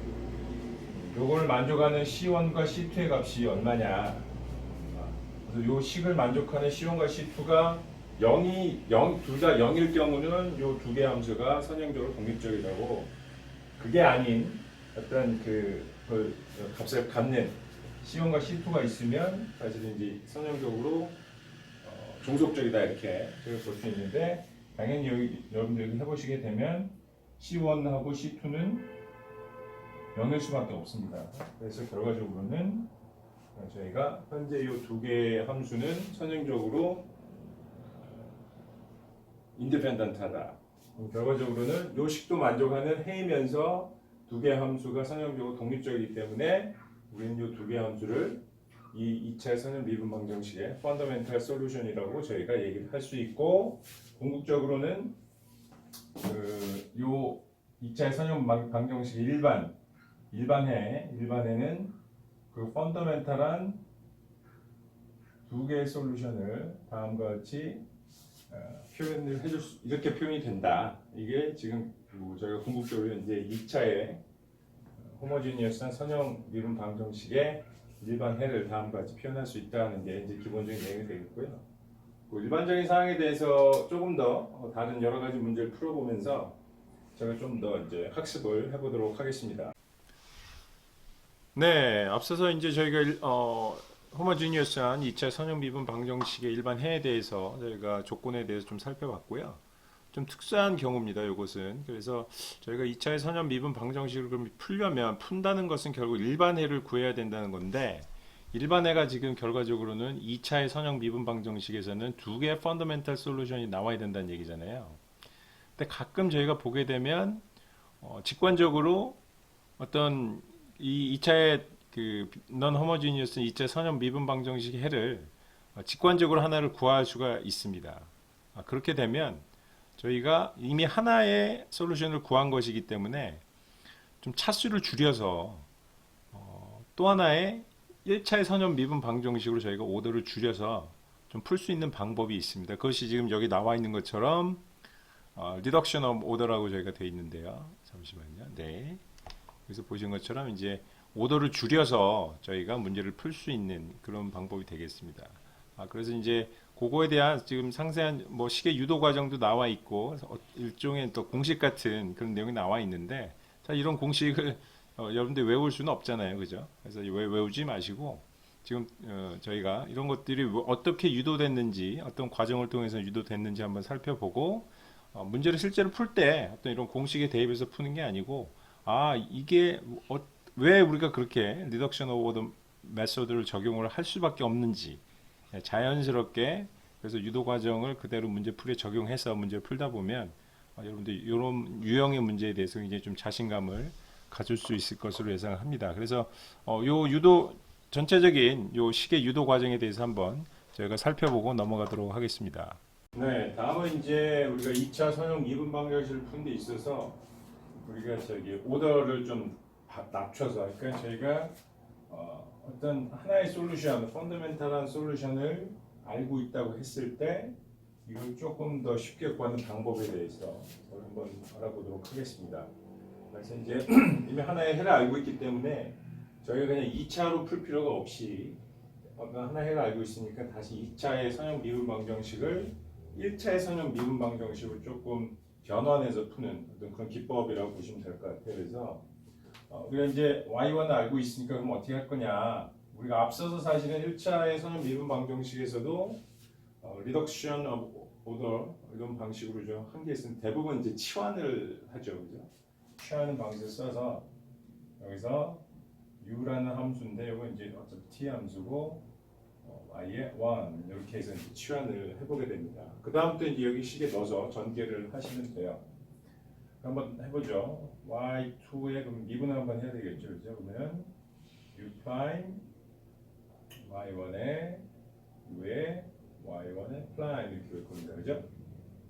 요걸 만족하는 C1과 C2의 값이 얼마냐. 그래서 요 식을 만족하는 C1과 C2가 0, 둘 다 0일 경우는 요 두 개 함수가 선형적으로 독립적이라고 그게 아닌 어떤 그 값을 갖는 C1과 C2가 있으면 사실 이제 선형적으로 종속적이다 이렇게 저희가 볼 수 있는데 당연히 여러분들이 해보시게 되면 C1하고 C2는 0일 수밖에 없습니다. 그래서 결과적으로는 저희가 현재 이 두 개의 함수는 선형적으로 인디펜던트하다. 결과적으로는 이 식도 만족하는 해이면서 두 개의 함수가 선형적으로 독립적이기 때문에 우리는 이 두 개의 함수를 이 2차 선형 미분 방정식의 펀더멘탈 솔루션이라고 저희가 얘기를 할 수 있고 궁극적으로는 요 2차 선형 방정식의 일반해는 그 펀더멘탈한 두 개의 솔루션을 다음과 같이 표현을 이렇게 표현이 된다. 이게 지금 저희가 궁극적으로 이제 2차의 호모지니어스한 선형 미분 방정식의 일반해를 다음과 같이 표현할 수 있다는 게 이제 기본적인 내용이 되겠고요. 그 일반적인 사항에 대해서 조금 더 다른 여러 가지 문제를 풀어보면서 제가 좀 더 이제 학습을 해보도록 하겠습니다. 네, 앞서서 이제 저희가 호모지니어스한 2차 선형 미분 방정식의 일반해에 대해서 저희가 조건에 대해서 좀 살펴봤고요. 좀 특수한 경우입니다. 이것은 그래서 저희가 2차의 선형 미분 방정식을 풀려면 푼다는 것은 결국 일반해를 구해야 된다는 건데 일반회가 지금 결과적으로는 2차의 선형 미분 방정식에서는 두 개의 펀더멘탈 솔루션이 나와야 된다는 얘기잖아요. 근데 가끔 저희가 보게 되면 직관적으로 어떤 이 2차의 그 non homogeneous 2차 선형 미분 방정식 해를 직관적으로 하나를 구할 수가 있습니다. 그렇게 되면 저희가 이미 하나의 솔루션을 구한 것이기 때문에 좀 차수를 줄여서 또 하나의 1차의 선형 미분 방정식으로 저희가 오더를 줄여서 좀 풀 수 있는 방법이 있습니다. 그것이 지금 여기 나와 있는 것처럼 reduction of order라고 저희가 되어 있는데요. 잠시만요. 네. 그래서 보신 것처럼 이제 오더를 줄여서 저희가 문제를 풀 수 있는 그런 방법이 되겠습니다. 그래서 이제 그거에 대한 지금 상세한 뭐 식의 유도 과정도 나와 있고 일종의 또 공식 같은 그런 내용이 나와 있는데 자, 이런 공식을 여러분들 외울 수는 없잖아요, 그죠? 그래서 외우지 마시고 지금 저희가 이런 것들이 어떻게 유도됐는지 어떤 과정을 통해서 유도됐는지 한번 살펴보고 문제를 실제로 풀 때 어떤 이런 공식에 대입해서 푸는 게 아니고 이게 왜 우리가 그렇게 리덕션 오브 오더 메소드를 적용을 할 수밖에 없는지 자연스럽게 그래서 유도 과정을 그대로 문제풀이에 적용해서 문제를 풀다 보면 여러분들 이런 유형의 문제에 대해서 이제 좀 자신감을 가질 수 있을 것으로 예상합니다. 그래서 요 유도 전체적인 요 식의 유도 과정에 대해서 한번 저희가 살펴보고 넘어가도록 하겠습니다. 네, 다음은 이제 우리가 2차 선형 미분 방정식을 푸는 데 있어서 우리가 저기 오더를 좀 낮춰서 그러니까 저희가 어떤 하나의 솔루션, 펀더멘탈한 솔루션을 알고 있다고 했을 때 이걸 조금 더 쉽게 구하는 방법에 대해서 한번 알아보도록 하겠습니다. 그래서 이제 이미 하나의 해를 알고 있기 때문에 저희가 그냥 2차로 풀 필요가 없이 어떤 하나의 해를 알고 있으니까 다시 2차의 선형 미분 방정식을 1차의 선형 미분 방정식으로 조금 변환해서 푸는 어떤 그런 기법이라고 보시면 될 것 같아요. 그래서 우리가 이제 y1을 알고 있으니까 그럼 어떻게 할 거냐? 우리가 앞서서 사실은 1차의 선형 미분 방정식에서도 리덕션 오브 오더 이런 방식으로 좀 한 게 있으면 대부분 이제 치환을 하죠, 그죠? 치환하는 방식을 써서 여기서 u라는 함수인데 이거 이제 어차피 t 함수고 y의 1 이렇게 해서 이제 치환을 해보게 됩니다. 그 다음부터 이제 여기 식에 넣어서 전개를 하시면 돼요. 한번 해보죠. y2에 그럼 미분을 한번 해야 되겠죠, 그죠? 그러면 u 프라임 y1에 u에 y1에 프라임 이렇게 될 겁니다, 그죠?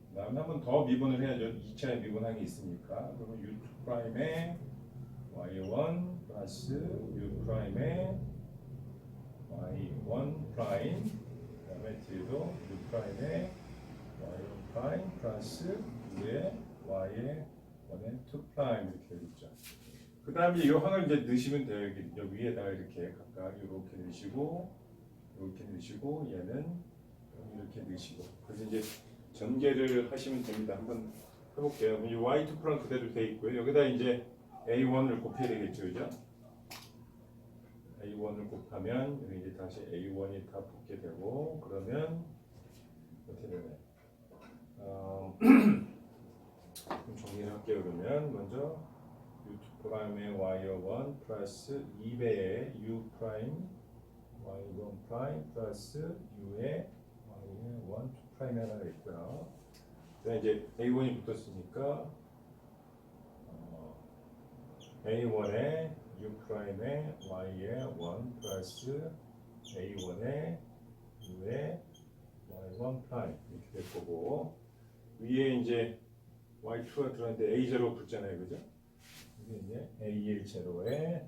그다음에 한 번 더 미분을 해야죠. 2차에 미분항이 있으니까. 그러면 u2 프라임에 y1 플러스 u 프라임에 y1 프라임 그다음에 뒤에도 u 프라임에 y1 프라임 플러스 위에 y의 1의 2 프라임 이렇게 되겠죠. 그 다음에 이 항을 이제 넣으시면 돼요. 여기 위에다가 이렇게 각각 이렇게 넣으시고 이렇게 넣으시고 얘는 이렇게 넣으시고 그래서 이제 전개를 하시면 됩니다. 한번 해볼게요. 이 y2 프라임 그대로 돼 있고요. 여기다 이제 a1을 곱해야 되겠죠, 그죠? a1을 곱하면 여기 이제 다시 a1이 다 붙게 되고 그러면 어떻게 되나요? 좀 정리를 할게요. 그러면 먼저 u2 프라임의 y1 플러스 2배의 u 프라임 y1 프라임 플러스 u의 y의 1, 2 프라임 하나가 있고요. 그다음에 이제 a1이 붙었으니까 a1의 u 프라임의 y의 1 플러스 a1의 u의 y1 프라임 이렇게 될 거고 위에 이제 y2가 들어갔는데 a0 붙잖아요, 그죠? 이게 이제 a의 제로에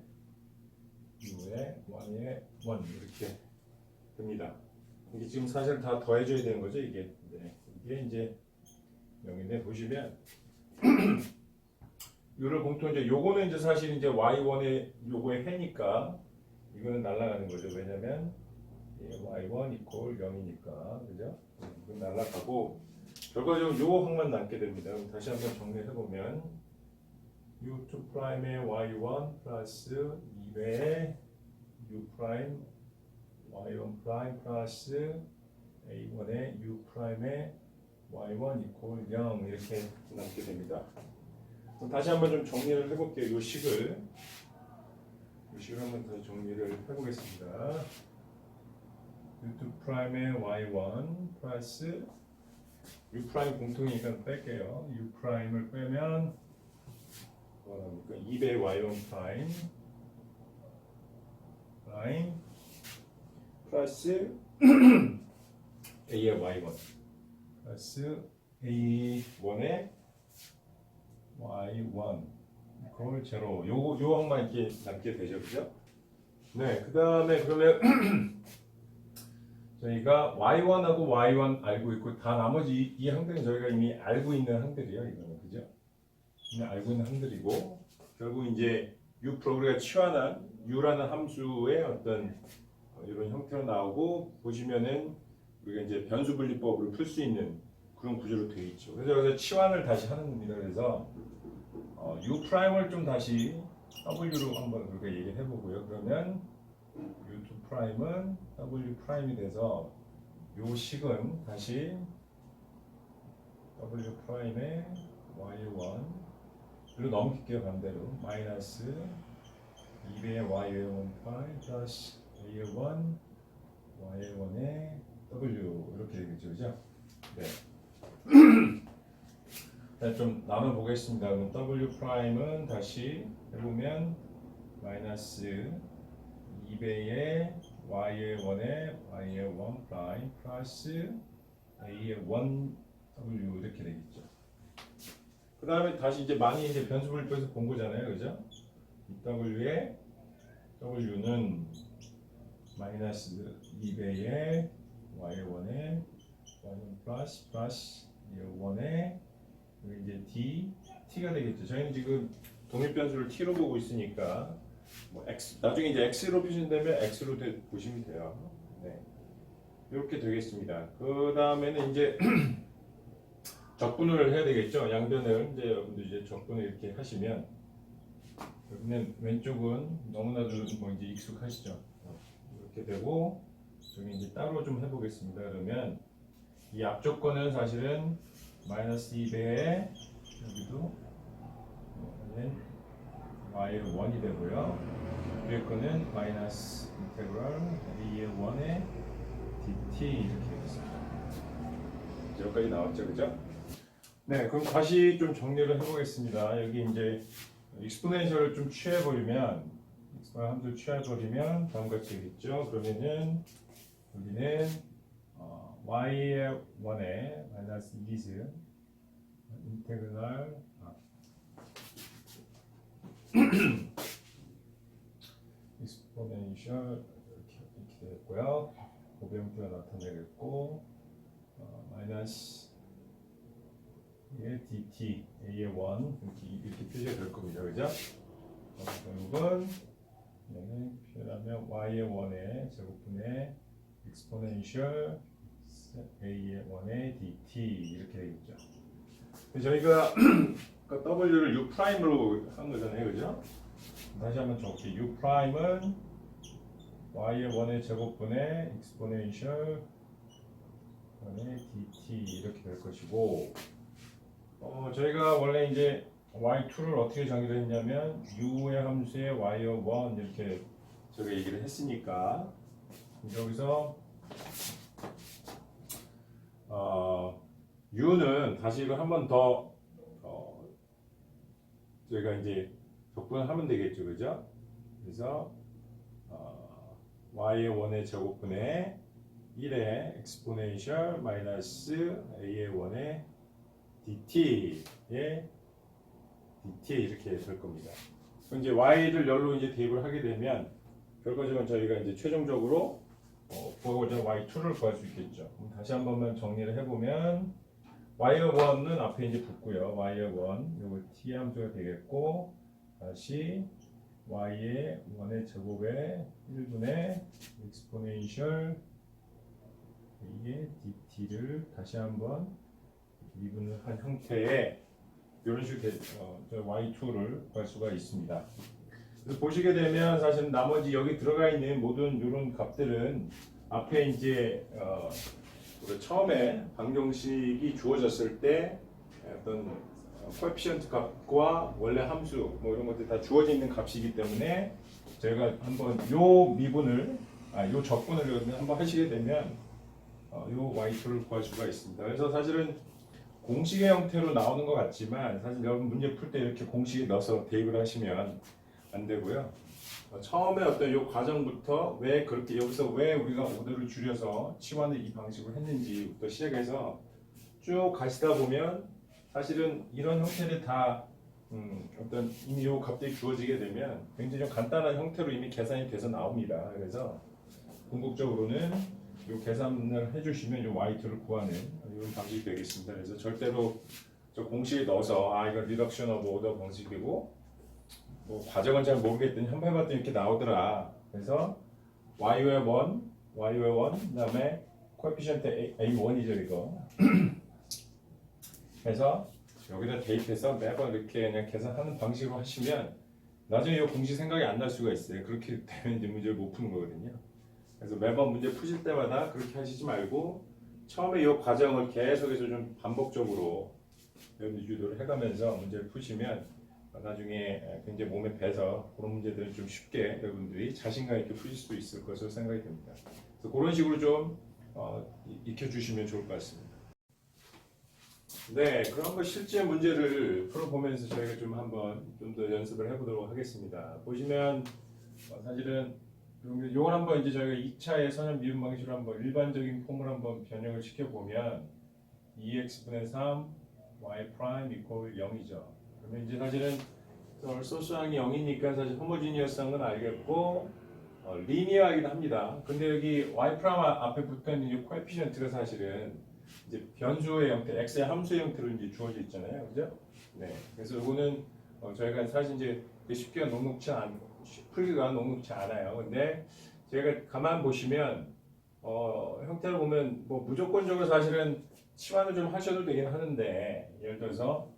u의 y의 1 이렇게 됩니다. 이게 지금 사실 다 더해줘야 되는 거죠, 이게. 네. 이게 이제 여기네 보시면 이를 공통 이제 요거는 이제 사실 이제 y1의 요거의 해니까 이거는 날아가는 거죠. 왜냐면 y1 이퀄 0이니까 그죠? 이건 날아가고 결과적으로 요 항만 남게 됩니다. 그럼 다시 한번 정리해 보면 u2 프라임의 y1 플러스 2배의 u 프라임 y1 프라임 플러스 a1의 u 프라임의 y1 이퀄 0 이렇게 남게 됩니다. 그럼 다시 한번 좀 정리를 해볼게요. 이 식을 이 식으로 한번 더 정리를 해보겠습니다. U2 프라임의 y1 플러스 U 프라임 공통이니까 뺄게요. U 프라임을 빼면 뭐가 나옵니까? 2배 y1 프라임 플러스 a의 y1 플러스 a1의 y1 그걸 제로 요 항만 이렇게 남게 되죠, 그죠? 네, 그 다음에 그러면 저희가 y1하고 y1 알고 있고 다 나머지 이 항들은 저희가 이미 알고 있는 항들이에요, 이거는 그죠? 이미 알고 있는 항들이고 결국 이제 u 우리가 치환한 u라는 함수의 어떤 이런 형태로 나오고 보시면은 우리가 이제 변수 분리법으로 풀 수 있는 그런 구조로 되어 있죠. 그래서 여기서 치환을 다시 하는 겁니다. 그래서 u 프라임을 좀 다시 w로 한번 우리가 얘기를 해보고요. 그러면 u2 프라임은 w 프라임이 돼서 요 식은 다시 w 프라임의 y1로 넘길게요. 반대로 마이너스 2배의 y1 프라임 플러스 a1 y1의 w 이렇게 되겠죠, 그죠? 네. 좀 나눠 보겠습니다. 그럼 w 프라임은 다시 해보면 마이너스 2배의 y의 1의 y의 1 프라임 플러스 a의 1 w 이렇게 되겠죠. 그 다음에 다시 이제 많이 이제 변수 분리법에서 본 거잖아요, 그죠? 이 w의 w는 마이너스 2배의 y의 1의 y1 플러스 a의 1의 여기 이제 t가 되겠죠. 저희는 지금 독립 변수를 t로 보고 있으니까 뭐 x 나중에 이제 x로 표시된다면 x로 보시면 돼요. 네, 이렇게 되겠습니다. 그 다음에는 이제 적분을 해야 되겠죠. 양변을 이제 여러분들 이제 적분을 이렇게 하시면 그러면 왼쪽은 너무나도 뭐 이제 익숙하시죠. 이렇게 되고 저기 이제 따로 좀 해보겠습니다. 그러면 이 앞쪽 거는 사실은 마이너스 2배에 여기도 y의 1이 되고요. 위에 거는 마이너스 인테그럴 a의 1의 dt 이렇게 되겠습니다. 여기까지 나왔죠, 그죠? 네, 그럼 다시 좀 정리를 해보겠습니다. 여기 이제 익스포넨셜을 좀 취해버리면 익스포넨셜 함수를 취해버리면 다음과 같이 되겠죠. 그러면은 여기는 y의 1에 마이너스 2는 인테그럴 익스포넨셜 이렇게 되겠고요. 고배형태가 나타내겠고 마이너스 의 dt a의 1 이렇게 표시가 될 겁니다. 그죠? 결국은 표현하면 y의 1의 제곱분의 exponential a의 1의 dt 이렇게 되겠죠. 저희가 w를 u 프라임으로 한 거잖아요, 그죠? 다시 한번 적을게요. u 프라임은 y의 1의 제곱분의 exponential 1의 dt 이렇게 될 것이고, 저희가 원래 이제 y2를 어떻게 정의를 했냐면 u의 함수에 y의 1 이렇게 저희가 얘기를 했으니까 여기서 u는 다시 이걸 한 번 더 저희가 이제 적분을 하면 되겠죠, 그죠? 그래서 y의 1의 제곱분의 1의 exponential 마이너스 a의 1의 dt의 dt 이렇게 될 겁니다. 이제 y를 열로 이제 대입을 하게 되면 결과적으로 저희가 이제 최종적으로 구하고자 y2를 구할 수 있겠죠. 그럼 다시 한 번만 정리를 해보면 y의 1은 앞에 이제 붙고요. y의 1 요거 t 함수가 되겠고 다시 y의 1의 제곱의 1분의 exponential a의 dt를 다시 한번 미분을 한 형태의 이런 식으로 y2를 구할 수가 있습니다. 그래서 보시게 되면 사실 나머지 여기 들어가 있는 모든 이런 값들은 앞에 이제 우리 처음에 방정식이 주어졌을 때 어떤 코에피션트 값과 원래 함수 뭐 이런 것들이 다 주어져 있는 값이기 때문에 제가 한번 요 미분을 요 적분을 한번 하시게 되면 요 y2를 구할 수가 있습니다. 그래서 사실은 공식의 형태로 나오는 것 같지만 사실 여러분 문제 풀 때 이렇게 공식에 넣어서 대입을 하시면 안 되고요. 처음에 어떤 요 과정부터 왜 그렇게 여기서 왜 우리가 오더를 줄여서 치환을 이 방식으로 했는지부터 시작해서 쭉 가시다 보면 사실은 이런 형태를 다 어떤 이미 요 값들이 주어지게 되면 굉장히 좀 간단한 형태로 이미 계산이 돼서 나옵니다. 그래서 궁극적으로는 요 계산을 해주시면 요 y2를 구하는 이런 방식이 되겠습니다. 그래서 절대로 저 공식에 넣어서 이거 리덕션 오브 오더 방식이고 뭐 과정은 잘 모르겠더니 한 번 해봤더니 이렇게 나오더라. 그래서 y의 1, 그다음에 코에피션트 a1이죠 이거. 그래서 여기다 대입해서 매번 이렇게 그냥 계산하는 방식으로 하시면 나중에 이 공식 생각이 안 날 수가 있어요. 그렇게 되면 이제 문제를 못 푸는 거거든요. 그래서 매번 문제 푸실 때마다 그렇게 하시지 말고 처음에 이 과정을 계속해서 좀 반복적으로 여러분들 유도를 해가면서 문제를 푸시면 나중에 굉장히 몸에 배서 그런 문제들은 좀 쉽게 여러분들이 자신감 있게 푸실 수 있을 것으로 생각이 됩니다. 그래서 그런 식으로 좀 익혀주시면 좋을 것 같습니다. 네, 그럼 한번 실제 문제를 풀어보면서 저희가 좀 한번 좀 더 연습을 해보도록 하겠습니다. 보시면 사실은 요걸 한번 이제 저희가 2차의 선형 미분 방식으로 한번 일반적인 폼을 한번 변형을 시켜보면 2x분의 3 y 프라임 이퀄 0이죠. 그러면 이제 사실은 소수항이 0이니까 사실 호모지니어스한 건 알겠고 리니어하기도 합니다. 근데 여기 y 프라임 앞에 붙어있는 이 코에피션트가 사실은 이제 변수의 형태, x의 함수의 형태로 이제 주어져 있잖아요, 그죠? 네, 그래서 이거는 저희가 사실 이제 쉽게가 풀기가 녹록치 않아요. 근데 제가 가만 보시면 형태를 보면 뭐 무조건적으로 사실은 치환을 좀 하셔도 되긴 하는데 예를 들어서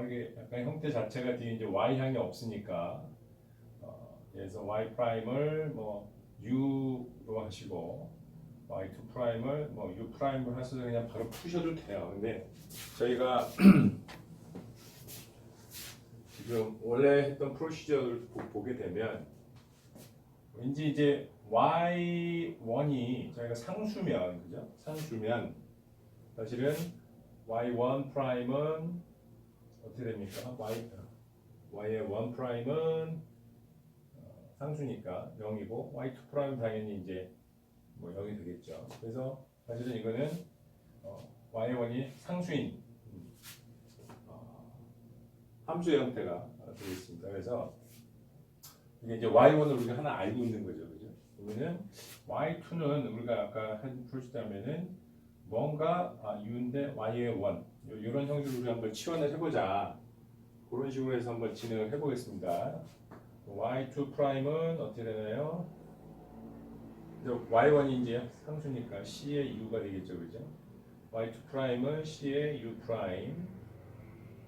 이게 약간 형태 자체가 뒤에 이제 y향이 없으니까 그래서 y 프라임을 뭐 u로 하시고 y2 프라임을 뭐 u 프라임을 하셔서 그냥 바로 푸셔도 돼요. 근데 저희가 지금 원래 했던 프로시저를 보게 되면 왠지 이제 y1이 저희가 상수면 그죠? 상수면 사실은 y1 프라임은 어떻게 됩니까? y의 1 프라임은 상수니까 0이고 y2 프라임 당연히 이제 뭐 0이 되겠죠. 그래서 사실은 이거는 y1이 상수인 함수의 형태가 되겠습니다. 그래서 이게 이제 y1을 우리가 하나 알고 있는 거죠, 그죠? 그러면은 y2는 우리가 아까 한 풀었다면은 뭔가 u인데 y의 1 이런 형식으로 우리 한번 치환을 해보자. 그런 식으로 해서 한번 진행을 해보겠습니다. y2 프라임은 어떻게 되나요? y1이 이제 상수니까 c의 u가 되겠죠, 그죠? y2 프라임은 c의 u 프라임,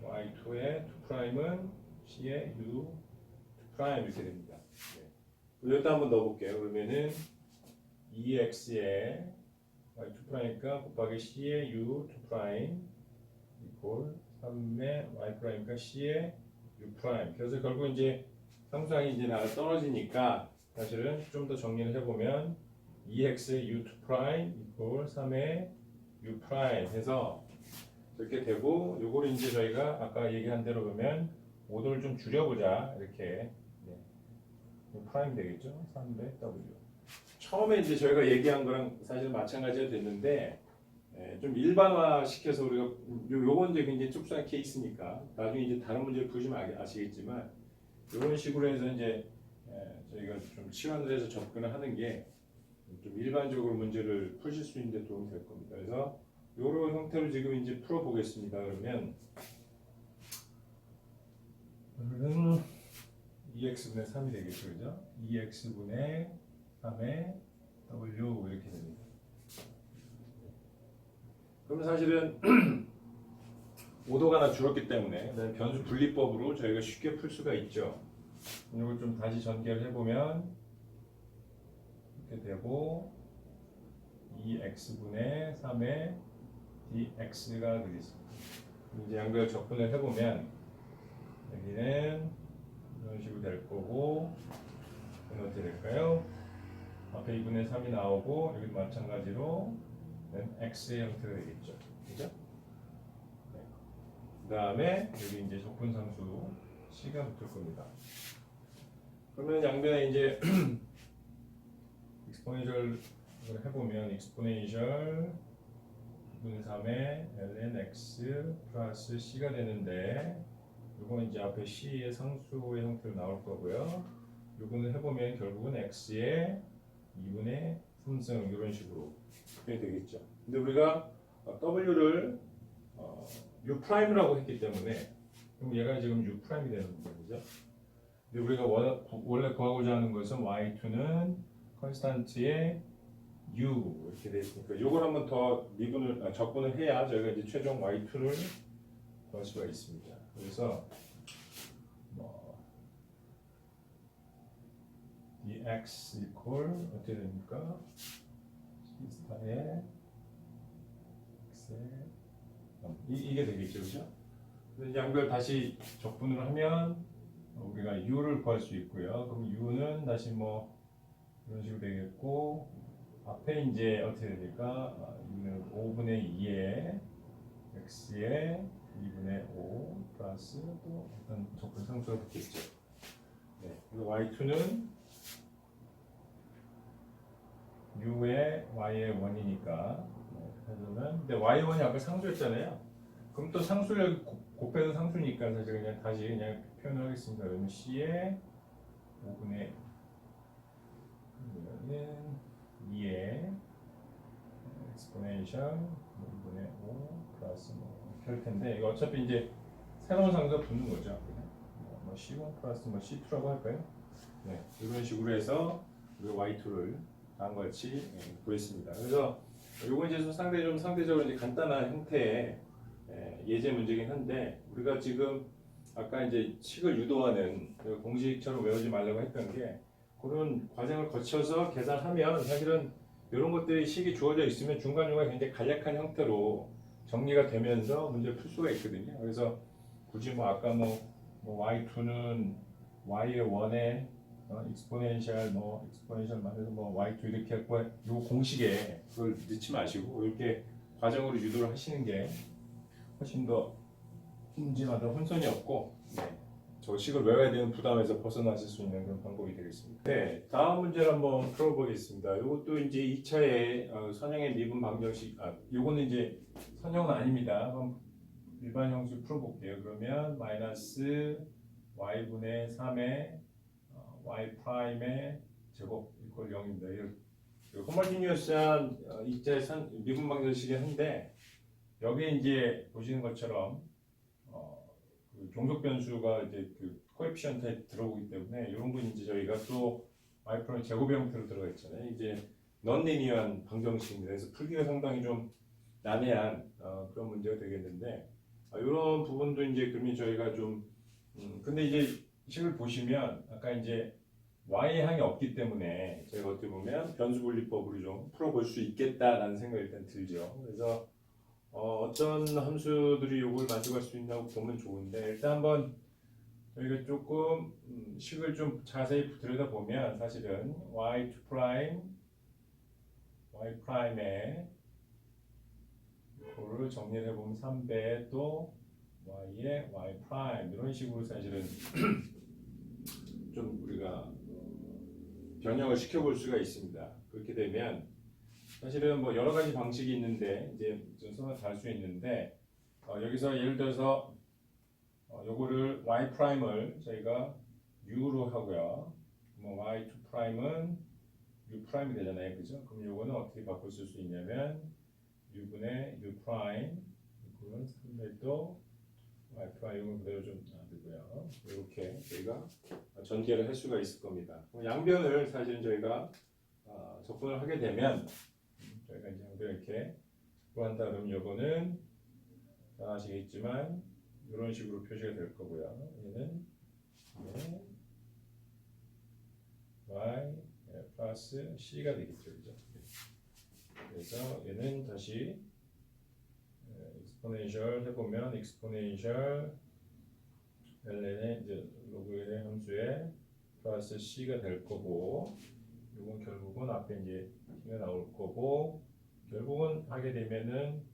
y2의 2 프라임은 c의 u 2 프라임 이렇게 됩니다. 네. 여기다 한번 넣어볼게요. 그러면은 2x의 y2 프라임이니까 곱하기 c의 u 2 프라임 이퀄 3의 y 프라임이니까 c의 u 프라임. 그래서 결국 이제 상수항이 이제 나가 떨어지니까 사실은 좀 더 정리를 해보면 2x의 u2 프라임 이퀄 3의 u 프라임 해서 이렇게 되고 요거를 이제 저희가 아까 얘기한 대로 보면 오도를 좀 줄여보자 이렇게 프라임 되겠죠 300 w 처음에 이제 저희가 얘기한 거랑 사실 마찬가지가 됐는데 좀 일반화 시켜서 우리가 요건 이제 굉장히 특수한 케이스니까 나중에 이제 다른 문제를 푸시면 아시겠지만 이런 식으로 해서 이제 저희가 좀 치환을 해서 접근을 하는 게 좀 일반적으로 문제를 푸실 수 있는 데 도움이 될 겁니다. 그래서 이런 형태로 지금 이제 풀어보겠습니다. 그러면 2x분의 3이 되겠죠, 그죠? 2x분의 3의 w 이렇게 됩니다. 그러면 사실은 오도가 하나 줄었기 때문에 변수 분리법으로 저희가 쉽게 풀 수가 있죠. 이걸 좀 다시 전개를 해보면 이렇게 되고 2x분의 3의 dx가 되겠습니다. 이제 양변을 접근을 해보면 여기는 이런 식으로 될 거고 그럼 어떻게 될까요? 앞에 2분의 3이 나오고 여기도 마찬가지로 x의 형태가 되겠죠. 그죠? 네. 그 다음에 여기 이제 적분상수 c가 붙을 겁니다. 그러면 양변에 이제 익스포네셜을 해보면 익스포네셜 2분의 3의 ln x 플러스 c가 되는데 이거는 이제 앞에 c의 상수의 형태로 나올 거고요. 이거는 해보면 결국은 x의 2분의 3승 이런 식으로 되겠죠. 근데 우리가 w를 u'이라고 했기 때문에 그럼 얘가 지금 u'이 되는 거죠. 근데 우리가 원래 구하고자 하는 것은 y2는 컨스탄트의 u 이렇게 되어 있으니까 이걸 한번 더 적분을 해야 저희가 이제 최종 y2를 구할 수가 있습니다. 그래서 dx equal 어떻게 됩니까? 시스타의 x의 이게 되겠죠, 그렇죠? 양별 다시 적분을 하면 우리가 u를 구할 수 있고요. 그럼 u는 다시 뭐 이런 식으로 되겠고 앞에 이제 어떻게 됩니까? u는 5분의 2의 x의 2분의 5 플러스 또 어떤 적분 상수가 붙겠죠. 네, 그래서 y2는 u의 y의 원이니까 그러면 근데 y의 원이 아까 상수였잖아요. 그럼 또 상수를 곱해서 상수니까 사실 그냥 다시 그냥 표현을 하겠습니다. 그러면 c의 5분의 2의 exponential 2분의 5 플러스 뭐 이렇게 할 텐데 이거 어차피 이제 새로운 상수가 붙는 거죠. 뭐 c1 플러스 뭐 c2라고 할까요? 네, 이런 식으로 해서 우리 y2를 다음과 같이 구했습니다. 그래서 이건 이제 상대적으로 이제 간단한 형태의 예제 문제긴 한데 우리가 지금 아까 이제 식을 유도하는 공식처럼 외우지 말라고 했던 게 그런 과정을 거쳐서 계산하면 사실은 이런 것들이 식이 주어져 있으면 중간중간 굉장히 간략한 형태로 정리가 되면서 문제를 풀 수가 있거든요. 그래서 굳이 뭐 아까 y2는 y의 원에 익스포넨셜 말해서 y2 이렇게 하고 요 공식에 그걸 넣지 마시고 이렇게 과정으로 유도를 하시는 게 훨씬 더 문제마다 혼선이 없고 저 식을 외워야 되는 부담에서 벗어나실 수 있는 그런 방법이 되겠습니다. 네, 다음 문제를 한번 풀어보겠습니다. 이것도 이제 2차의 선형의 미분 방정식, 요거는 이제 선형은 아닙니다. 한번 일반 형식 풀어볼게요. 그러면 마이너스 y분의 3의 y 프라임의 제곱 이퀄 0입니다. 호모지니어스한 2차의 미분 방정식이 한데 여기에 이제 보시는 것처럼 그 종속 변수가 이제 그 코에피션트에 들어오기 때문에 이런 건 이제 저희가 또 y 프라임 제곱 형태로 들어가 있잖아요. 이제 넌리니어한 방정식입니다. 그래서 풀기가 상당히 좀 난해한 그런 문제가 되겠는데 이런 부분도 이제 그러면 저희가 좀 근데 이제 식을 보시면 아까 이제 y항이 없기 때문에 저희가 어떻게 보면 변수 분리법으로 좀 풀어볼 수 있겠다라는 생각이 일단 들죠. 그래서 어떤 함수들이 이걸 만족할 수 있냐고 보면 좋은데 일단 한번 저희가 조금 식을 좀 자세히 들여다보면 사실은 y 프라임의 이거를 정리를 해보면 3배 또 y의 y 프라임 이런 식으로 사실은 좀 우리가 변형을 시켜볼 수가 있습니다. 그렇게 되면 사실은 뭐 여러 가지 방식이 있는데 이제 순서가 다를 수 있는데 여기서 예를 들어서 요거를 y 프라임을 저희가 u로 하고요. 뭐 y2 프라임은 u 프라임이 되잖아요, 그죠? 그럼 요거는 어떻게 바꿀 수 있냐면 u분의 u 프라임 이거는 3배 또 y 프라임은 그대로 좀 놔두고요. 이렇게 저희가 전개를 할 수가 있을 겁니다. 양변을 사실은 저희가 접근을 하게 되면 저희가 이제 양변 이렇게 구한다 그러면 요거는 잘 아시겠지만 이런 식으로 표시가 될 거고요. 얘는 y 플러스 c가 되겠죠, 그죠? 그래서 얘는 다시 익스포넨셜 해보면 익스포넨셜 ln의 이제 로그의 함수의 플러스 c가 될 거고, 이건 결국은 앞에 이제 t가 나올 거고, 결국은 하게 되면은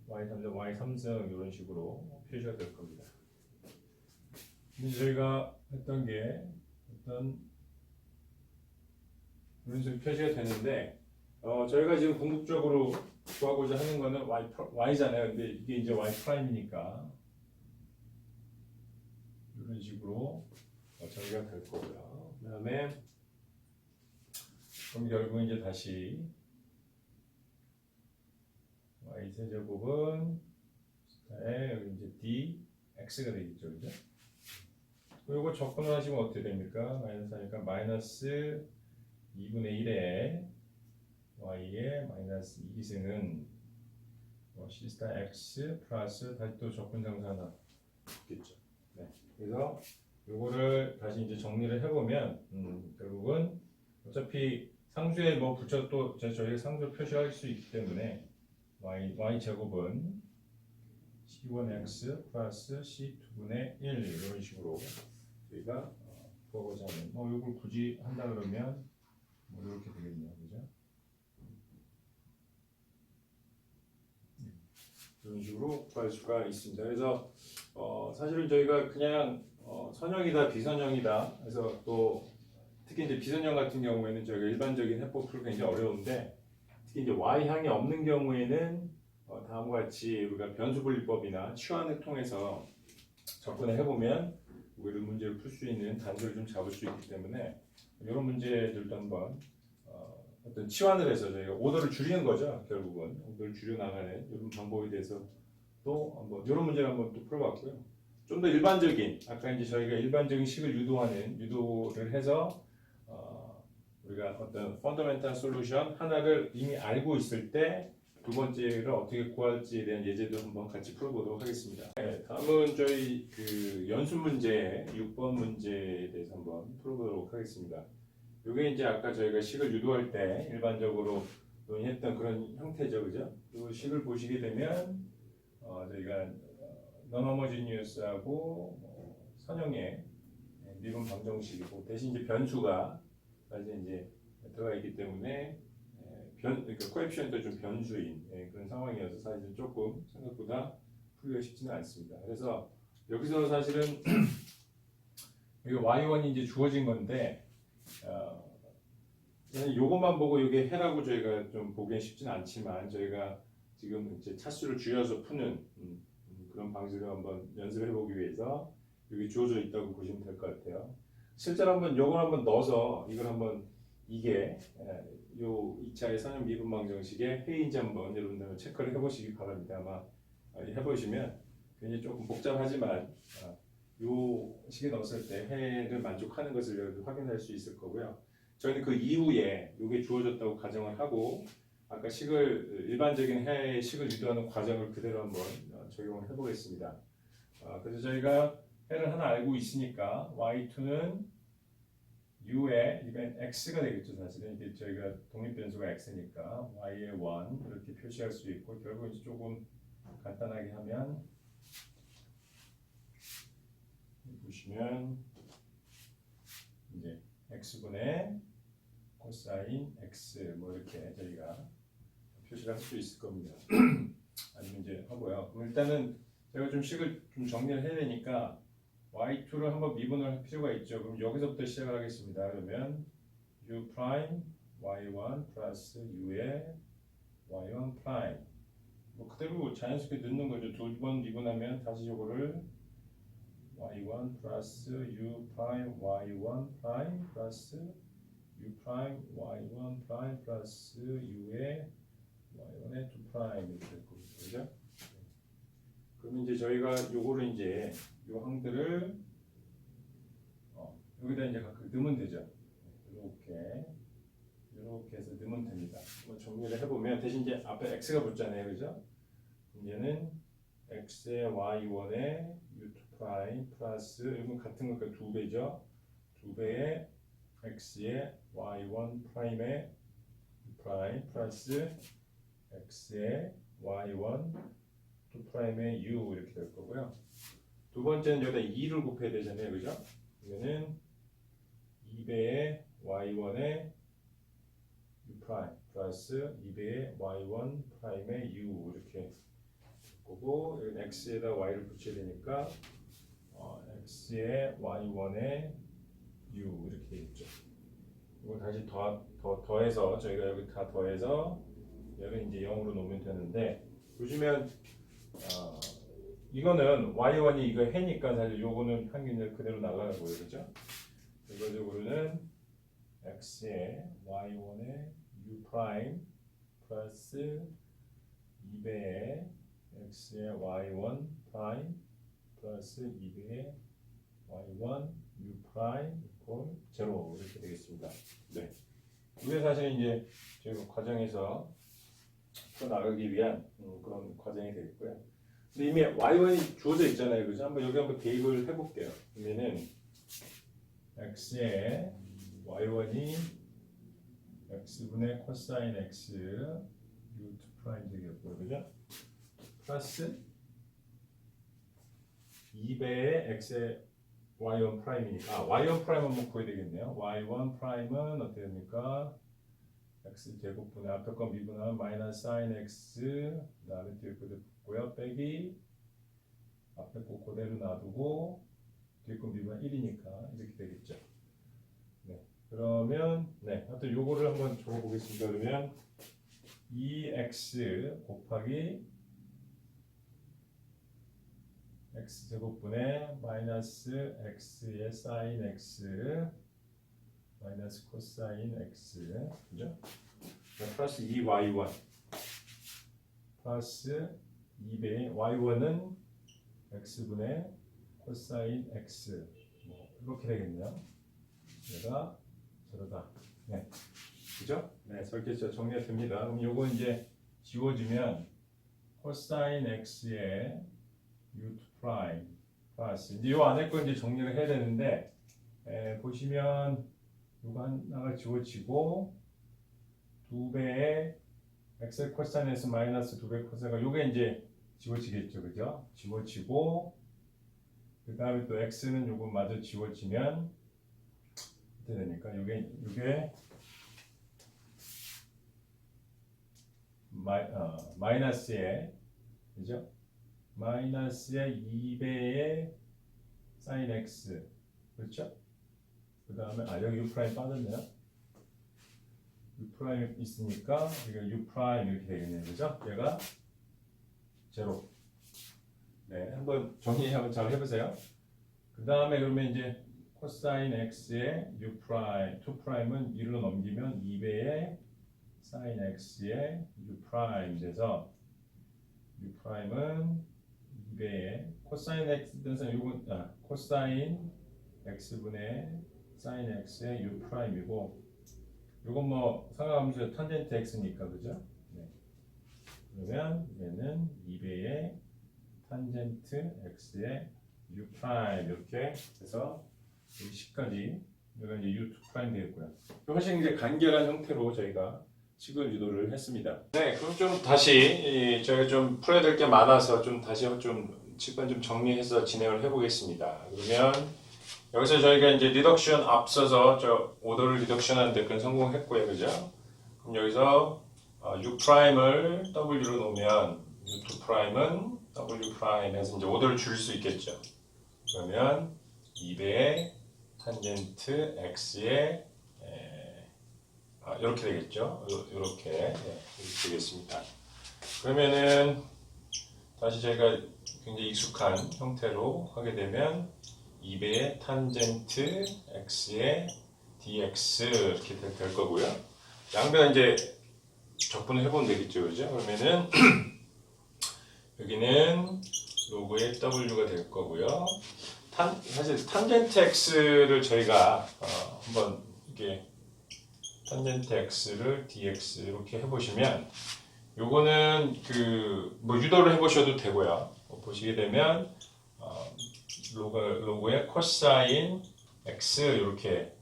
y3승, y3승 이런 식으로 표시가 될 겁니다. 근데 저희가 했던 게 어떤 이런 식으로 표시가 되는데, 저희가 지금 궁극적으로 구하고자 하는 거는 y잖아요. 근데 이게 이제 y 프라임이니까 이런 식으로 저희가 될 거고요. 그 다음에 그럼 결국 이제 다시 y 세제곱은 여기 이제 dx가 되겠죠, 그죠? 그리고 접근을 하시면 어떻게 됩니까? 마이너스 하니까 마이너스 2분의 1에 y의 마이너스 2승은 시스타 x 플러스 다시 또 접근정사 하나 있겠죠. 네. 그래서 요거를 다시 이제 정리를 해보면 결국은 어차피 상수에 뭐 붙여 또 저희가 상수 표시할 수 있기 때문에 y 제곱은 c1x 플러스 c2분의 1 이런 식으로 저희가 구하고자 하면 뭐 요걸 굳이 한다 그러면 뭐 이렇게 되겠네요, 그죠? 이런 식으로 구할 수가 있습니다. 그래서 사실은 저희가 그냥 선형이다 비선형이다 그래서 또 특히 이제 비선형 같은 경우에는 저희가 일반적인 해법 풀기가 굉장히 어려운데 특히 이제 y향이 없는 경우에는 다음과 같이 우리가 변수분리법이나 치환을 통해서 접근을 해보면 이런 문제를 풀 수 있는 단서를 좀 잡을 수 있기 때문에 이런 문제들도 한번 어떤 치환을 해서 저희가 오더를 줄이는 거죠. 결국은 오더를 줄여 나가는 이런 방법에 대해서 또 한번 이런 문제를 한번 또 풀어봤고요. 좀 더 일반적인 아까 이제 저희가 일반적인 식을 유도를 해서 우리가 어떤 펀더멘탈 솔루션 하나를 이미 알고 있을 때 두 번째를 어떻게 구할지에 대한 예제도 한번 같이 풀어보도록 하겠습니다. 네, 다음은 저희 그 연습 문제 6번 문제에 대해서 한번 풀어보도록 하겠습니다. 이게 이제 아까 저희가 식을 유도할 때 일반적으로 논의했던 그런 형태죠, 그죠? 이 식을 보시게 되면 저희가 non-homogeneous하고 선형의 미분 방정식이고 대신 이제 변수가 사실 이제 들어가 있기 때문에 그러니까 코에피션도 좀 변수인 그런 상황이어서 사실은 조금 생각보다 풀기가 쉽지는 않습니다. 그래서 여기서 사실은 이거 y1이 이제 주어진 건데 요것만 보고 이게 해라고 저희가 좀 보기엔 쉽지는 않지만 저희가 지금 이제 차수를 줄여서 푸는 그런 방식을 한번 연습해 보기 위해서 여기 주어져 있다고 보시면 될 것 같아요. 실제로 한번 요걸 한번 넣어서 이걸 한번 이게 요 2차의 선형 미분 방정식의 해인지 한번 여러분들 체크를 해보시기 바랍니다. 아마 해보시면 굉장히 조금 복잡하지만 요 식에 넣었을 때 해를 만족하는 것을 여러분 확인할 수 있을 거고요. 저희는 그 이후에 이게 주어졌다고 가정을 하고 아까 일반적인 해의 식을 유도하는 과정을 그대로 한번 적용을 해보겠습니다. 그래서 저희가 해를 하나 알고 있으니까 y2는 u에 이건 x가 되겠죠. 사실은 이게 저희가 독립변수가 x니까 y의 1 이렇게 표시할 수 있고 결국 이제 조금 간단하게 하면 보시면 이제 x분의 코사인 x 뭐 이렇게 저희가 표시를 할 수 있을 겁니다. 아니면 이제 하고요. 그럼 일단은 제가 좀 식을 좀 정리를 해야 되니까 y2를 한번 미분을 할 필요가 있죠. 그럼 여기서부터 시작을 하겠습니다. 그러면 u 프라임 y1 플러스 u의 y1 프라임 뭐 그대로 자연스럽게 넣는 거죠. 두 번 미분하면 다시 이거를 y1 플러스 u 프라임 y1 프라임 플러스 u 프라임 y1 프라임 플러스 u의 y1의 2 프라임 이렇게 될 거죠. 그죠? 그러면 이제 저희가 요거를 이제 요 항들을 여기다 이제 각각 넣으면 되죠. 이렇게 해서 넣으면 됩니다. 한번 정리를 해보면 대신 이제 앞에 x가 붙잖아요, 그죠? 이제는 x의 y1의 u2 프라임 플러스 이건 같은 거니까 2배죠. 2배의 x의 y1 프라임의 u 프라임 플러스 x의 y1 2 프라임의 u 이렇게 될 거고요. 두 번째는 여기다 2를 곱해야 되잖아요, 그죠? 이거는 2배의 y1의 u 프라임 플러스 2배의 y1 프라임의 u 이렇게 보고 여기 x에다 y를 붙여야 되니까 x의 y1의 u 이렇게 되겠죠. 이거 다시 더해서 저희가 여기 다 더해서 얘를 이제 0으로 놓으면 되는데 보시면 이거는 y1이 이거 해니까 사실 요거는 평균을 그대로 날아가고요, 그죠? 결과적으로는 x의 y1의 u 프라임 플러스 2배의 x의 y1 프라임 플러스 2배의 y1 u 프라임 이퀄 0 이렇게 되겠습니다. 네. 이게 사실 이제 저희가 과정에서 풀어나가기 위한 그런 과정이 되겠고요. 근데 이미 y1이 주어져 있잖아요, 그죠? 여기 한번 대입을 해볼게요. 그러면은 x의 y1이 x분의 코사인 x u2 프라임 되겠고요, 그죠? 플러스 2배의 x의 y1 프라임이니까 y1 프라임 한번 구해야 되겠네요. y1 프라임은 어떻게 됩니까? x 제곱분의 앞에 거 미분하면 마이너스 sin x 그 다음에 뒤에 거 붙고요. 빼기 앞에 거 그대로 놔두고 뒤에 거 미분하면 1이니까 이렇게 되겠죠. 네. 그러면 하여튼 요거를 한번 적어보겠습니다. 그러면 2x 곱하기 x 제곱분의 마이너스 x의 sin x 마이너스 코사인 x 그죠? 플러스 2y1 플러스 2배 y1은 x분의 코사인 x 이렇게 되겠네요. 얘가 저러다. 네, 그죠? 네, 저렇게 정리가 됩니다. 그럼 요거 이제 지워지면 코사인 x의 u2 프라임 플러스 이제 요 안에 거 이제 정리를 해야 되는데 보시면 요거 하나가 지워지고 2배의 x 코사인 x 마이너스 2배 코사인가 요게 이제 지워지겠죠, 그죠? 지워지고 그 다음에 또 x는 요거 마저 지워지면 어떻게 되니까 요게 마이너스의 그죠? 마이너스의 2배의 sin x 그렇죠? 그 다음에 여기 u 프라임 빠졌네요. u 프라임 있으니까 이거 u 프라임 이렇게 되겠네요, 그죠? 얘가 제로. 네, 한번 정리 한번 잘 해보세요. 그 다음에 그러면 이제 코사인 x의 u 프라임, 2 프라임은 1로 넘기면 2배의 sin x의 u 프라임 돼서 u 프라임은 2배의 코사인 x 등선 요건 코사인 x분의 sin x의 u 프라임이고 요건 뭐 상하함수 탄젠트 x니까 그죠? 네. 그러면 얘는 2배의 탄젠트 x의 u 프라임 이렇게 해서 여기 10까지 여기가 이제 u2 프라임 되겠고요. 훨씬 이제 간결한 형태로 저희가 식을 유도를 했습니다. 네, 그럼 좀 다시 저희가 좀 풀어야 될 게 많아서 좀 다시 좀 식을 좀 정리해서 진행을 해보겠습니다. 그러면 여기서 저희가 이제 리덕션 앞서서 저 오더를 리덕션하는데 그건 성공했고요, 그죠? 그럼 여기서 u 프라임을 w로 놓으면 u2 프라임은 w 프라임에서 이제 오더를 줄 수 있겠죠. 그러면 2배의 탄젠트 x의 이렇게 되겠죠. 이렇게 되겠습니다. 그러면은 다시 저희가 굉장히 익숙한 형태로 하게 되면 2배의 탄젠트 x의 dx 이렇게 될 거고요. 양변 이제 적분을 해보면 되겠죠, 그죠? 그러면은 여기는 로그의 w가 될 거고요. 사실 탄젠트 x를 저희가 한번 이게 탄젠트 x를 dx 이렇게 해보시면 요거는 뭐 유도를 해보셔도 되고요. 보시게 되면 로그의 코사인 x 이렇게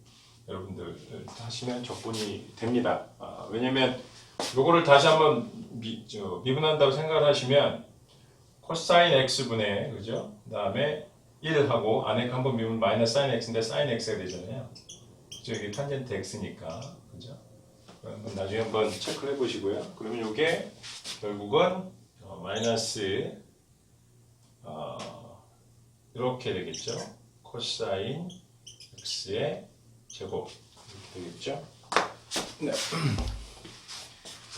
여러분들 하시면 적분이 됩니다. 왜냐면 요거를 다시 한번 미분한다고 생각을 하시면 코사인 x분의 그죠? 그 다음에 1하고 안에 한번 미분 마이너스 sin x인데 sin x가 되잖아요. 저기 탄젠트 x니까, 그죠? 한번 나중에 한번 체크를 해보시고요. 그러면 이게 결국은 마이너스 이렇게 되겠죠. 코사인 x의 제곱 이렇게 되겠죠. 네.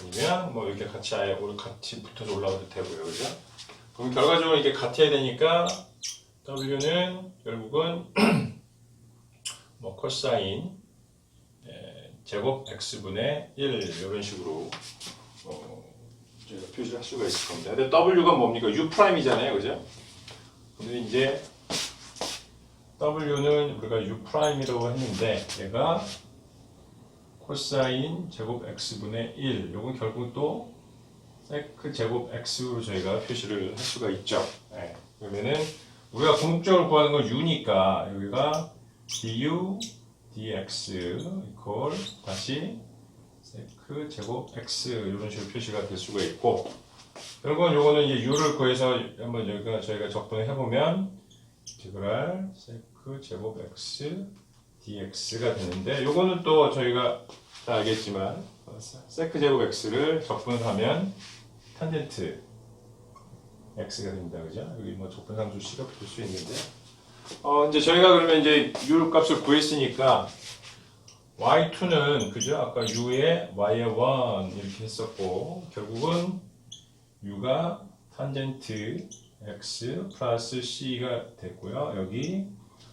아니면 뭐 이렇게 같이 아예 같이 붙어서 올라가도 되고요, 그죠? 그럼 결과적으로 이게 같아야 되니까 w는 결국은 뭐 코사인 제곱 x분의 1 이런 식으로 저희가 표시를 할 수가 있을 겁니다. 근데 w가 뭡니까? u'이잖아요, 그죠? 근데 이제 w는 우리가 u'이라고 했는데 얘가 코사인 제곱 x분의 1 요건 결국 또 세크 제곱 x로 저희가 표시를 할 수가 있죠. 네. 그러면은 우리가 궁극적으로 구하는 건 u니까 여기가 du dx 이퀄 다시 세크 제곱 x 이런 식으로 표시가 될 수가 있고 결국은 요거는 이제 u를 구해서 한번 여기가 저희가 적분을 해보면 인테그랄 세크 제곱 x dx가 되는데 요거는 또 저희가 다 알겠지만 세크 제곱 x를 적분을 하면 탄젠트 x가 됩니다. 그죠? 여기 뭐 적분상수 C가 붙을 수 있는데 이제 저희가 그러면 이제 u 값을 구했으니까 y2는 그죠? 아까 u에 y의 1 이렇게 했었고 결국은 u가 탄젠트 x 플러스 c가 됐고요. 여기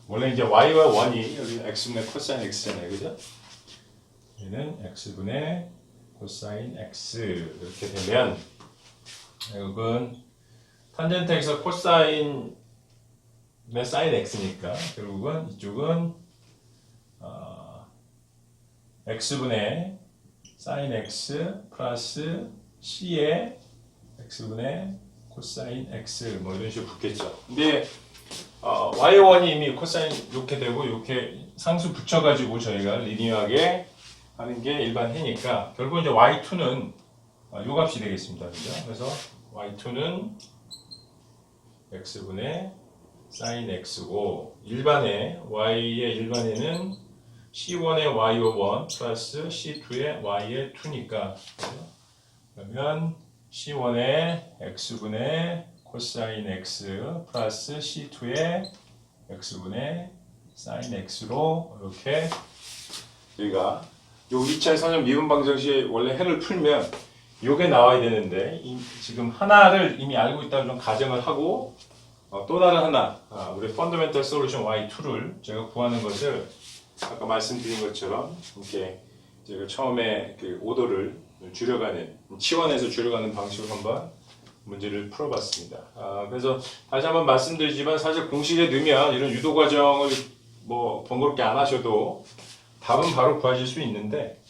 원래 이제 y와 1이 여기 x분의 코사인 x잖아요. 그죠? 얘는 x분의 코사인 x 이렇게 되면 결국은 탄젠트 x 코사인 사인 x니까 결국은 이쪽은 x분의 사인 x 플러스 c의 x분의 코사인 x 뭐 이런 식으로 붙겠죠. 근데 y1이 이미 코사인 이렇게 되고 이렇게 상수 붙여가지고 저희가 리니어하게 하는 게 일반 해니까 결국 이제 y2는 요 값이 되겠습니다. 그죠? 그래서 y2는 x분의 사인 x고 일반에 y의 일반에는 c1의 y1 플러스 c2의 y의 2니까 그러면 c1의 x분의 코사인 x 플러스 c2의 x분의 사인 x로 이렇게 저희가 요 2차의 선형 미분 방정식의 원래 해를 풀면 요게 나와야 되는데 지금 하나를 이미 알고 있다고 좀 가정을 하고 또 다른 하나 우리 펀더멘털 솔루션 y2를 제가 구하는 것을 아까 말씀드린 것처럼 이렇게 제가 처음에 그 오도를 줄여가는 치원에서 줄여가는 방식으로 한번 문제를 풀어봤습니다. 그래서 다시 한번 말씀드리지만 사실 공식에 넣으면 이런 유도 과정을 뭐 번거롭게 안 하셔도 답은 바로 구하실 수 있는데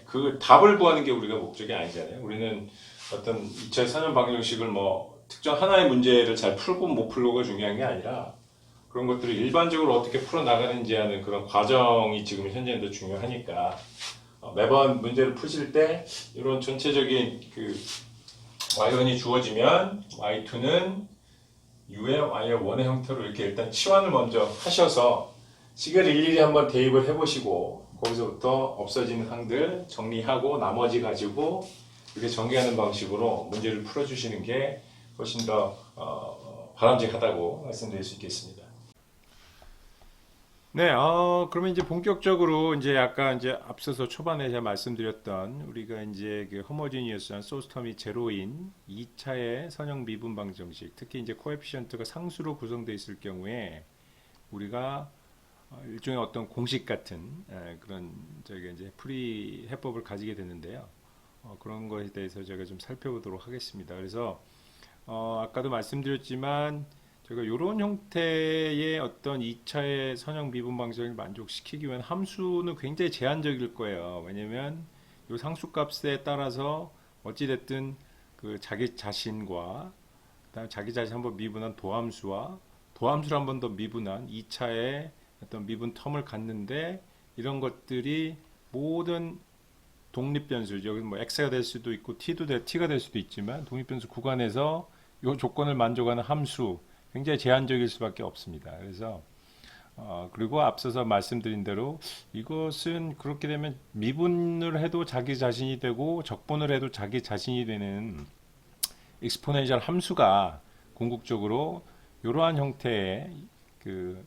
그 답을 구하는 게 우리가 목적이 아니잖아요. 우리는 어떤 2차의 선형 방정식을 뭐 특정 하나의 문제를 잘 풀고 못 풀고가 중요한 게 아니라 그런 것들을 일반적으로 어떻게 풀어나가는지 하는 그런 과정이 지금 현재는 더 중요하니까 매번 문제를 푸실 때 이런 전체적인 그 y1이 주어지면 y2는 u의 y의 1의 형태로 이렇게 일단 치환을 먼저 하셔서 시계를 일일이 한번 대입을 해보시고 거기서부터 없어지는 항들 정리하고 나머지 가지고 이렇게 정리하는 방식으로 문제를 풀어주시는 게 훨씬 더 바람직하다고 말씀드릴 수 있겠습니다. 네, 그러면 이제 본격적으로 이제 아까 이제 앞서서 초반에 제가 말씀드렸던 우리가 이제 그 호모지니어스한 소스텀이 제로인 2차의 선형 미분 방정식, 특히 이제 코에피션트가 상수로 구성되어 있을 경우에 우리가 일종의 어떤 공식 같은 그런 저희가 이제 풀이 해법을 가지게 되는데요. 그런 것에 대해서 제가 좀 살펴보도록 하겠습니다. 그래서 아까도 말씀드렸지만 제가 이런 형태의 어떤 2차의 선형 미분 방정을 만족시키기 위한 함수는 굉장히 제한적일 거예요. 왜냐면 이 상수값에 따라서 어찌됐든 그 자기 자신과 그다음에 자기 자신 한번 미분한 도함수와 도함수를 한 번 더 미분한 2차의 어떤 미분 텀을 갖는데 이런 것들이 모든 독립변수, 여기 뭐 x가 될 수도 있고 t가 될 수도 있지만 독립변수 구간에서 이 조건을 만족하는 함수 굉장히 제한적일 수밖에 없습니다. 그래서 그리고 앞서서 말씀드린 대로 이것은 그렇게 되면 미분을 해도 자기 자신이 되고 적분을 해도 자기 자신이 되는 익스포넨셜 함수가 궁극적으로 이러한 형태의 그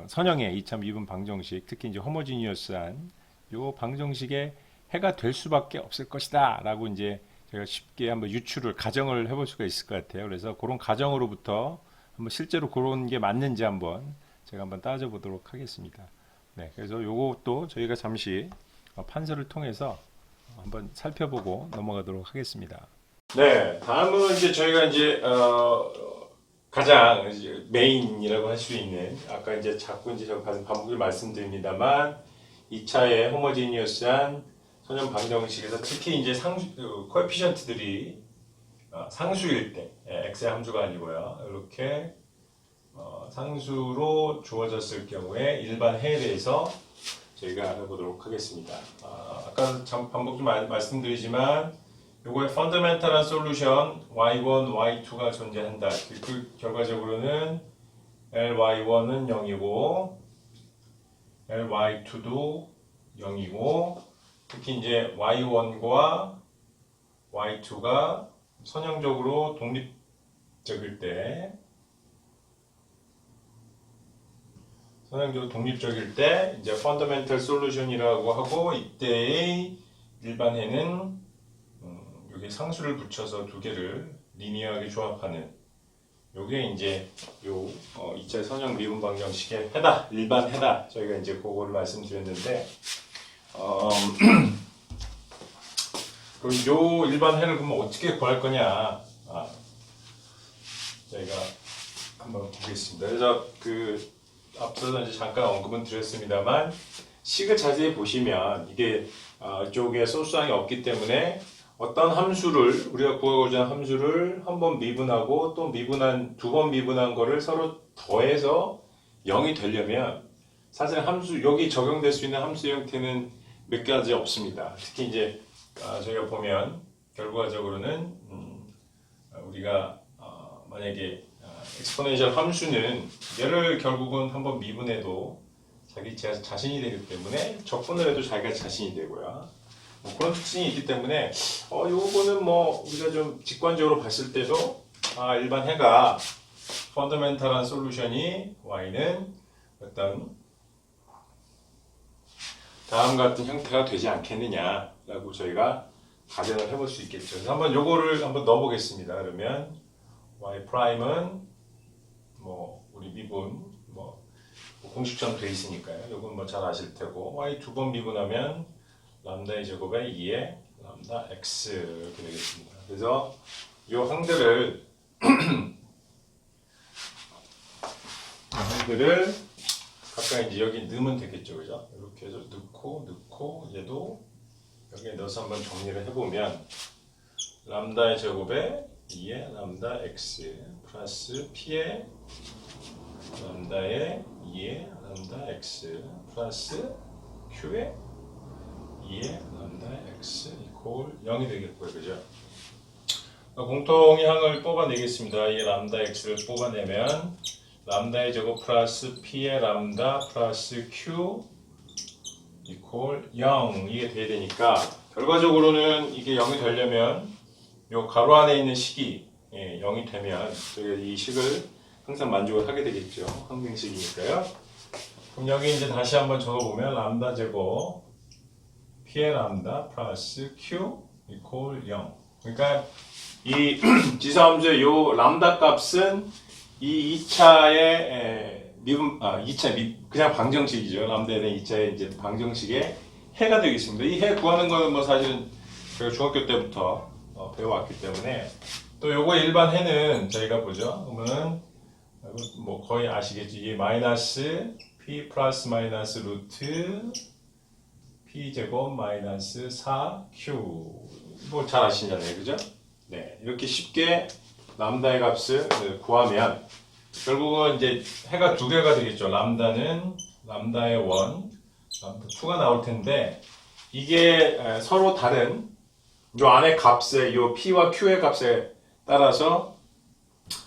선형의 2차 미분 방정식, 특히 이제 호모지니어스한 요 방정식의 해가 될 수밖에 없을 것이다 라고 이제 제가 쉽게 한번 유추를 가정을 해볼 수가 있을 것 같아요. 그래서 그런 가정으로부터 한번 실제로 그런 게 맞는지 한번 제가 한번 따져보도록 하겠습니다. 네, 그래서 요것도 저희가 잠시 판서를 통해서 한번 살펴보고 넘어가도록 하겠습니다. 네, 다음은 이제 저희가 이제 가장 이제 메인이라고 할 수 있는, 아까 이제 자꾸 이제 제가 반복을 말씀드립니다만 2차의 호모지니어스한 선형 방정식에서 특히 이제 코에피션트들이 상수일 때, x의 함수가 아니고요, 이렇게 상수로 주어졌을 경우에 일반 해에 대해서 저희가 알아보도록 하겠습니다. 아까 참 반복 좀 말씀드리지만 요거의 펀더멘탈한 솔루션 y1, y2가 존재한다. 그 결과적으로는 ly1은 0이고 ly2도 0이고 특히 이제 y1과 y2가 선형적으로 독립적일 때 이제 펀더멘탈 솔루션이라고 하고, 이때의 일반해는 여기 상수를 붙여서 두 개를 리니어하게 조합하는 요게 이제 요 2차 선형 미분 방정식의 해다, 일반 해다. 저희가 이제 그거를 말씀드렸는데 그럼 요 일반 해를 그러면 어떻게 구할 거냐? 저희가 한번 보겠습니다. 그래서 앞서서 이제 잠깐 언급은 드렸습니다만 식을 자세히 보시면 이게 이쪽에 소수항이 없기 때문에 어떤 함수를 우리가 구하고자 하는 함수를 한 번 미분하고 또 두 번 미분한 거를 서로 더해서 0이 되려면 사실 함수 여기 적용될 수 있는 함수 형태는 몇 가지 없습니다. 특히 이제 저희가 보면 결과적으로는 우리가 만약에 엑스포넨셜 함수는 얘를 결국은 한번 미분해도 자기 자신이 되기 때문에 적분을 해도 자기가 자신이 되고요. 그런 특징이 있기 때문에 요거는 뭐 우리가 좀 직관적으로 봤을 때도 일반 해가 펀더멘탈한 솔루션이 y는 어떤 다음 같은 형태가 되지 않겠느냐라고 저희가 가정을 해볼 수 있겠죠. 그래서 한번 요거를 한번 넣어보겠습니다. 그러면 y 프라임은 뭐 우리 미분 공식처럼 돼 있으니까요. 이건 뭐 잘 아실 테고, y 두 번 미분하면 람다의 제곱에 2의 람다 x 이렇게 되겠습니다. 그래서 이 항들을 각각 이제 여기 넣으면 되겠죠, 그죠? 이렇게 해서 넣고 얘도 여기에 넣어서 한번 정리를 해보면 람다의 제곱에 2의 람다 x 플러스 p의 람다의 2의 람다 x 플러스 q의 2의 람다 x 이퀄 0이 되겠고요, 그죠? 공통의 항을 뽑아내겠습니다. 이 람다 x를 뽑아내면 람다의 제곱 플러스 p의 람다 플러스 q 이퀄 0 이게 돼야 되니까 결과적으로는 이게 0이 되려면 요 가로 안에 있는 식이 0이 되면 저희가 이 식을 항상 만족을 하게 되겠죠. 항등식이니까요. 그럼 여기 이제 다시 한번 적어보면 람다 제곱 p의 람다 플러스 q 이퀄 0. 그러니까 이 지수함수의 요 람다 값은 이 2차의 그냥 방정식이죠. 람다에 대한 2차의 이제 방정식의 해가 되겠습니다. 이 해 구하는 거는 뭐 사실은 저희가 중학교 때부터 배워왔기 때문에 또 요거 일반 해는 저희가 보죠. 그러면 뭐 거의 아시겠죠. 이게 마이너스 p 플러스 마이너스 루트 p 제곱 마이너스 4q 뭐 잘 아시잖아요, 그죠? 네, 이렇게 쉽게 람다의 값을 구하면 결국은 이제 해가 두 개가 되겠죠. 람다는 람다의 1, 람다 2가 나올 텐데 이게 서로 다른 요 안에 값에 요 p와 q의 값에 따라서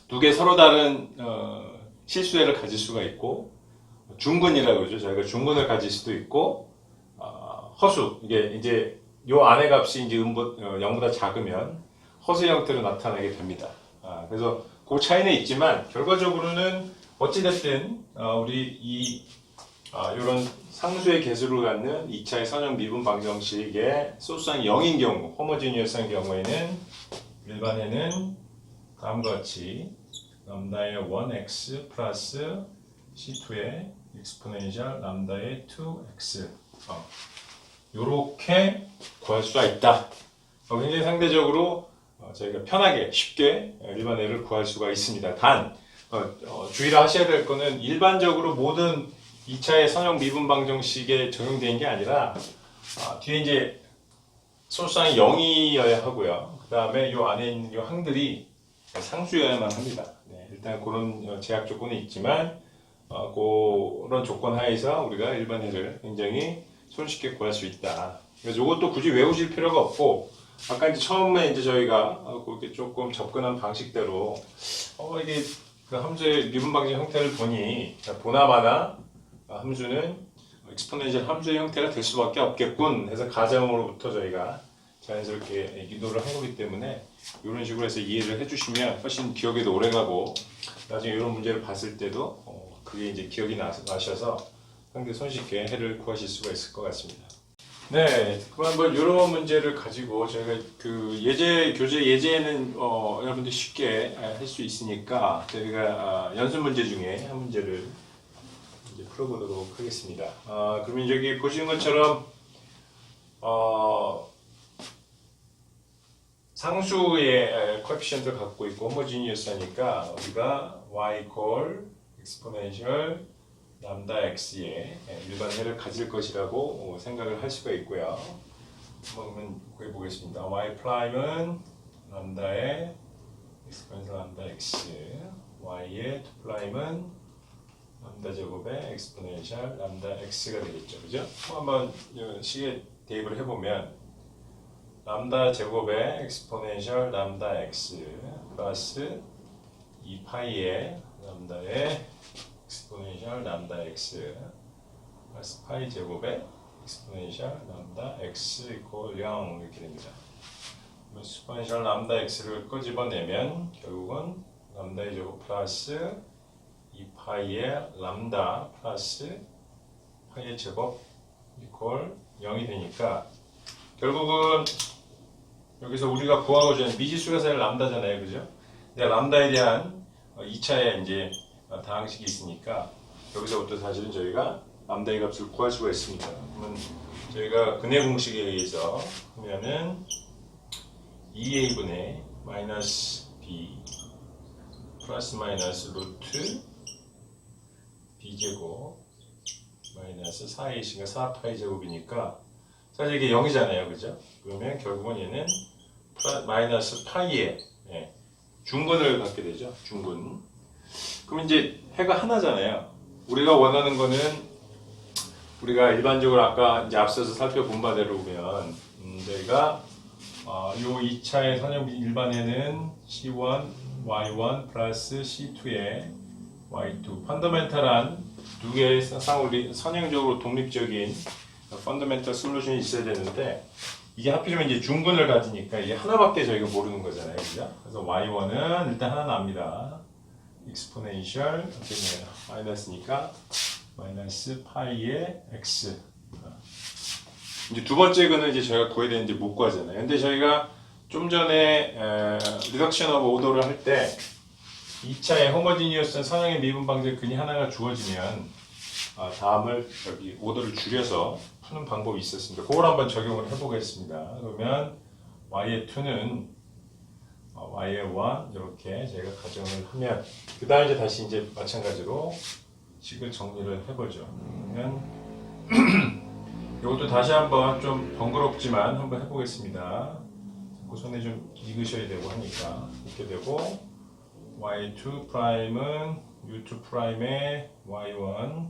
두 개 서로 다른 실수해를 가질 수가 있고 중근이라고 그러죠. 저희가 중근을 가질 수도 있고 허수 이게 이제 요 안의 값이 이제 0보다 작으면 허수 형태로 나타나게 됩니다. 그래서 그 차이는 있지만 결과적으로는 어찌됐든 우리 이런 상수의 개수를 갖는 2차의 선형 미분 방정식의 소수항이 0인 경우, 호모지니어스한 경우에는 일반에는 다음과 같이 람다의 1x 플러스 c2의 exponential 람다의 2x 요렇게 구할 수가 있다. 굉장히 상대적으로 저희가 편하게 쉽게 일반애를 구할 수가 있습니다. 단 주의를 하셔야 될 거는 일반적으로 모든 2차의 선형 미분 방정식에 적용되는 게 아니라 뒤에 이제 소수항이 0이어야 하고요. 그 다음에 이 안에 있는 이 항들이 상수여야만 합니다. 네, 일단 그런 제약 조건이 있지만 그런 조건 하에서 우리가 일반애를 굉장히 손쉽게 구할 수 있다. 그래서 이것도 굳이 외우실 필요가 없고 아까 이제 처음에 이제 저희가 그렇게 조금 접근한 방식대로 이게 그 함수의 미분 방정 형태를 보니 보나마나 함수는 exponential 함수의 형태가 될 수밖에 없겠군 해서 가정으로부터 저희가 자연스럽게 유도를 한 거기 때문에 이런 식으로 해서 이해를 해주시면 훨씬 기억에도 오래가고 나중에 이런 문제를 봤을 때도 그게 이제 기억이 나셔서 상당히 손쉽게 해를 구하실 수가 있을 것 같습니다. 네, 그럼 뭐 이런 문제를 가지고 저희가 그 교재 예제는 여러분들 쉽게 할 수 있으니까 저희가 연습 문제 중에 한 문제를 이제 풀어보도록 하겠습니다. 그러면 여기 보시는 것처럼 상수의 코에피션트를 갖고 있고 호모지니어스하니까 우리가 y equal exponential 람다 x의 일반해를 가질 것이라고 생각을 할 수가 있고요. 한번 구해보겠습니다. y 프라임은 람다의 exponential 람다 x, y의 2 프라임은 람다 제곱의 exponential 람다 x가 되겠죠, 그죠? 한번 식에 대입을 해보면 람다 제곱의 exponential 람다 x 플러스 2파이의 람다의 exponential 람다 x 플러스 파이 제곱의 exponential 람다 x 이퀄 0 이렇게 됩니다. exponential 람다 x를 끄집어내면 결국은 람다의 제곱 플러스 2파이의 람다 플러스 파이의 제곱 이퀄 0이 되니까 결국은 여기서 우리가 구하고자 하는 미지수가 사실 람다잖아요, 그죠? 근데 람다에 대한 2차에 이제 다항식이 있으니까 여기서부터 사실은 저희가 람다의 값을 구할 수가 있습니다. 그러면 저희가 근해 공식에 의해서 하면은 2a분의 마이너스 b 플러스 마이너스 루트 b제곱 마이너스 4a씨가 4파이 제곱이니까 사실 이게 0이잖아요, 그죠? 그러면 결국은 얘는 마이너스 파이의 중근을 갖게 되죠, 중근. 그럼 이제 해가 하나잖아요. 우리가 원하는 거는 우리가 일반적으로 아까 이제 앞서서 살펴본 바대로 보면 저희가 요 2차의 선형 일반에는 C1, Y1 플러스 C2의 Y2 펀더멘탈한 두 개의 선형적으로 독립적인 펀더멘탈 솔루션이 있어야 되는데 이게 하필이면 이제 중근을 가지니까 이게 하나밖에 저희가 모르는 거잖아요, 그죠? 그래서 Y1은 일단 하나 납니다. exponential 마이너스니까 마이너스 파이의 x. 이제 두 번째 거는 이제 저희가 구해야 되는지 못 구하잖아요. 근데 저희가 좀 전에 리덕션 오브 오더를 할 때 2차의 호모지니어스 선형의 미분 방정의 근이 하나가 주어지면 다음을 여기 오더를 줄여서 푸는 방법이 있었습니다. 그걸 한번 적용을 해보겠습니다. 그러면 y의 2는 y의 1 이렇게 제가 가정을 하면 그 다음 이제 다시 이제 마찬가지로 식을 정리를 해보죠. 그러면 이것도 다시 한번 좀 번거롭지만 한번 해보겠습니다. 그 손에 좀 익으셔야 되고 하니까 이렇게 되고 y2 프라임은 u2 프라임의 y1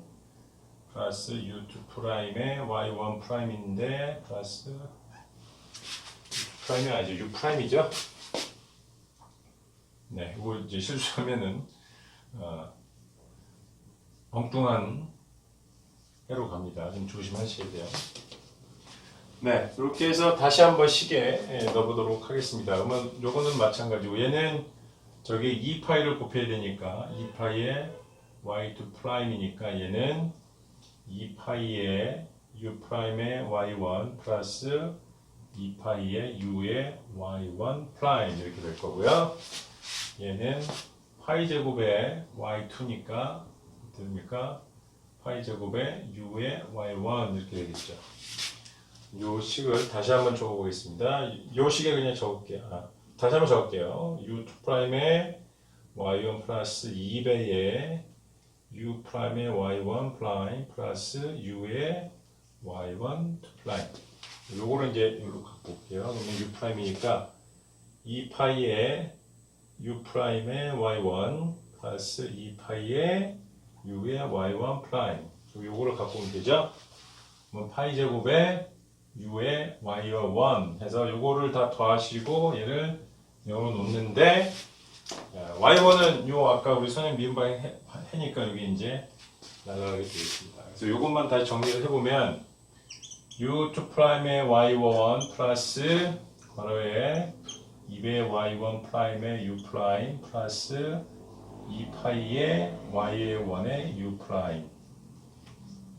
플러스 u2 프라임의 y1 프라임인데 플러스 u2 프라임이 아니죠, u 프라임이죠. 네, 이거 이제 실수하면은 엉뚱한 해로 갑니다. 좀 조심하셔야 돼요. 네, 이렇게 해서 다시 한번 식에 넣어보도록 하겠습니다. 그러면 요거는 마찬가지고 얘는 저기 2파이를 곱해야 되니까 2파이에 y2 프라임이니까 얘는 2파이에 u 프라임의 y1 플러스 2파이에 u의 y1 프라임 이렇게 될 거고요. 얘는 파이 제곱의 y2니까 됩니까? 파이 제곱의 u의 y1 이렇게 되겠죠. 요 식을 다시 한번 적어보겠습니다. 요 식에 그냥 적을게요. 다시 한번 적을게요. u2 프라임의 y1 플러스 2배의 u 프라임의 y1 프라임 플러스 u의 y1 프라임. 요거를 이제 여기로 갖고 올게요. 그러면 u 프라임이니까 2파이의 u 프라임의 y1 플러스 2파이의 u의 y1 프라임. 요거를 갖고 오면 되죠. 그럼 파이 제곱에 u의 y1 해서 요거를 다 더하시고 얘를 여기로 놓는데 y1은 요 아까 우리 선생님 미분방 해니까 여기 이제 날아가게 되겠습니다. 그래서 요것만 다시 정리를 해보면 u2 프라임의 y1 플러스 괄호에 2배의 y1 프라임의 u 프라임 플러스 2파이의 y의 1의 u 프라임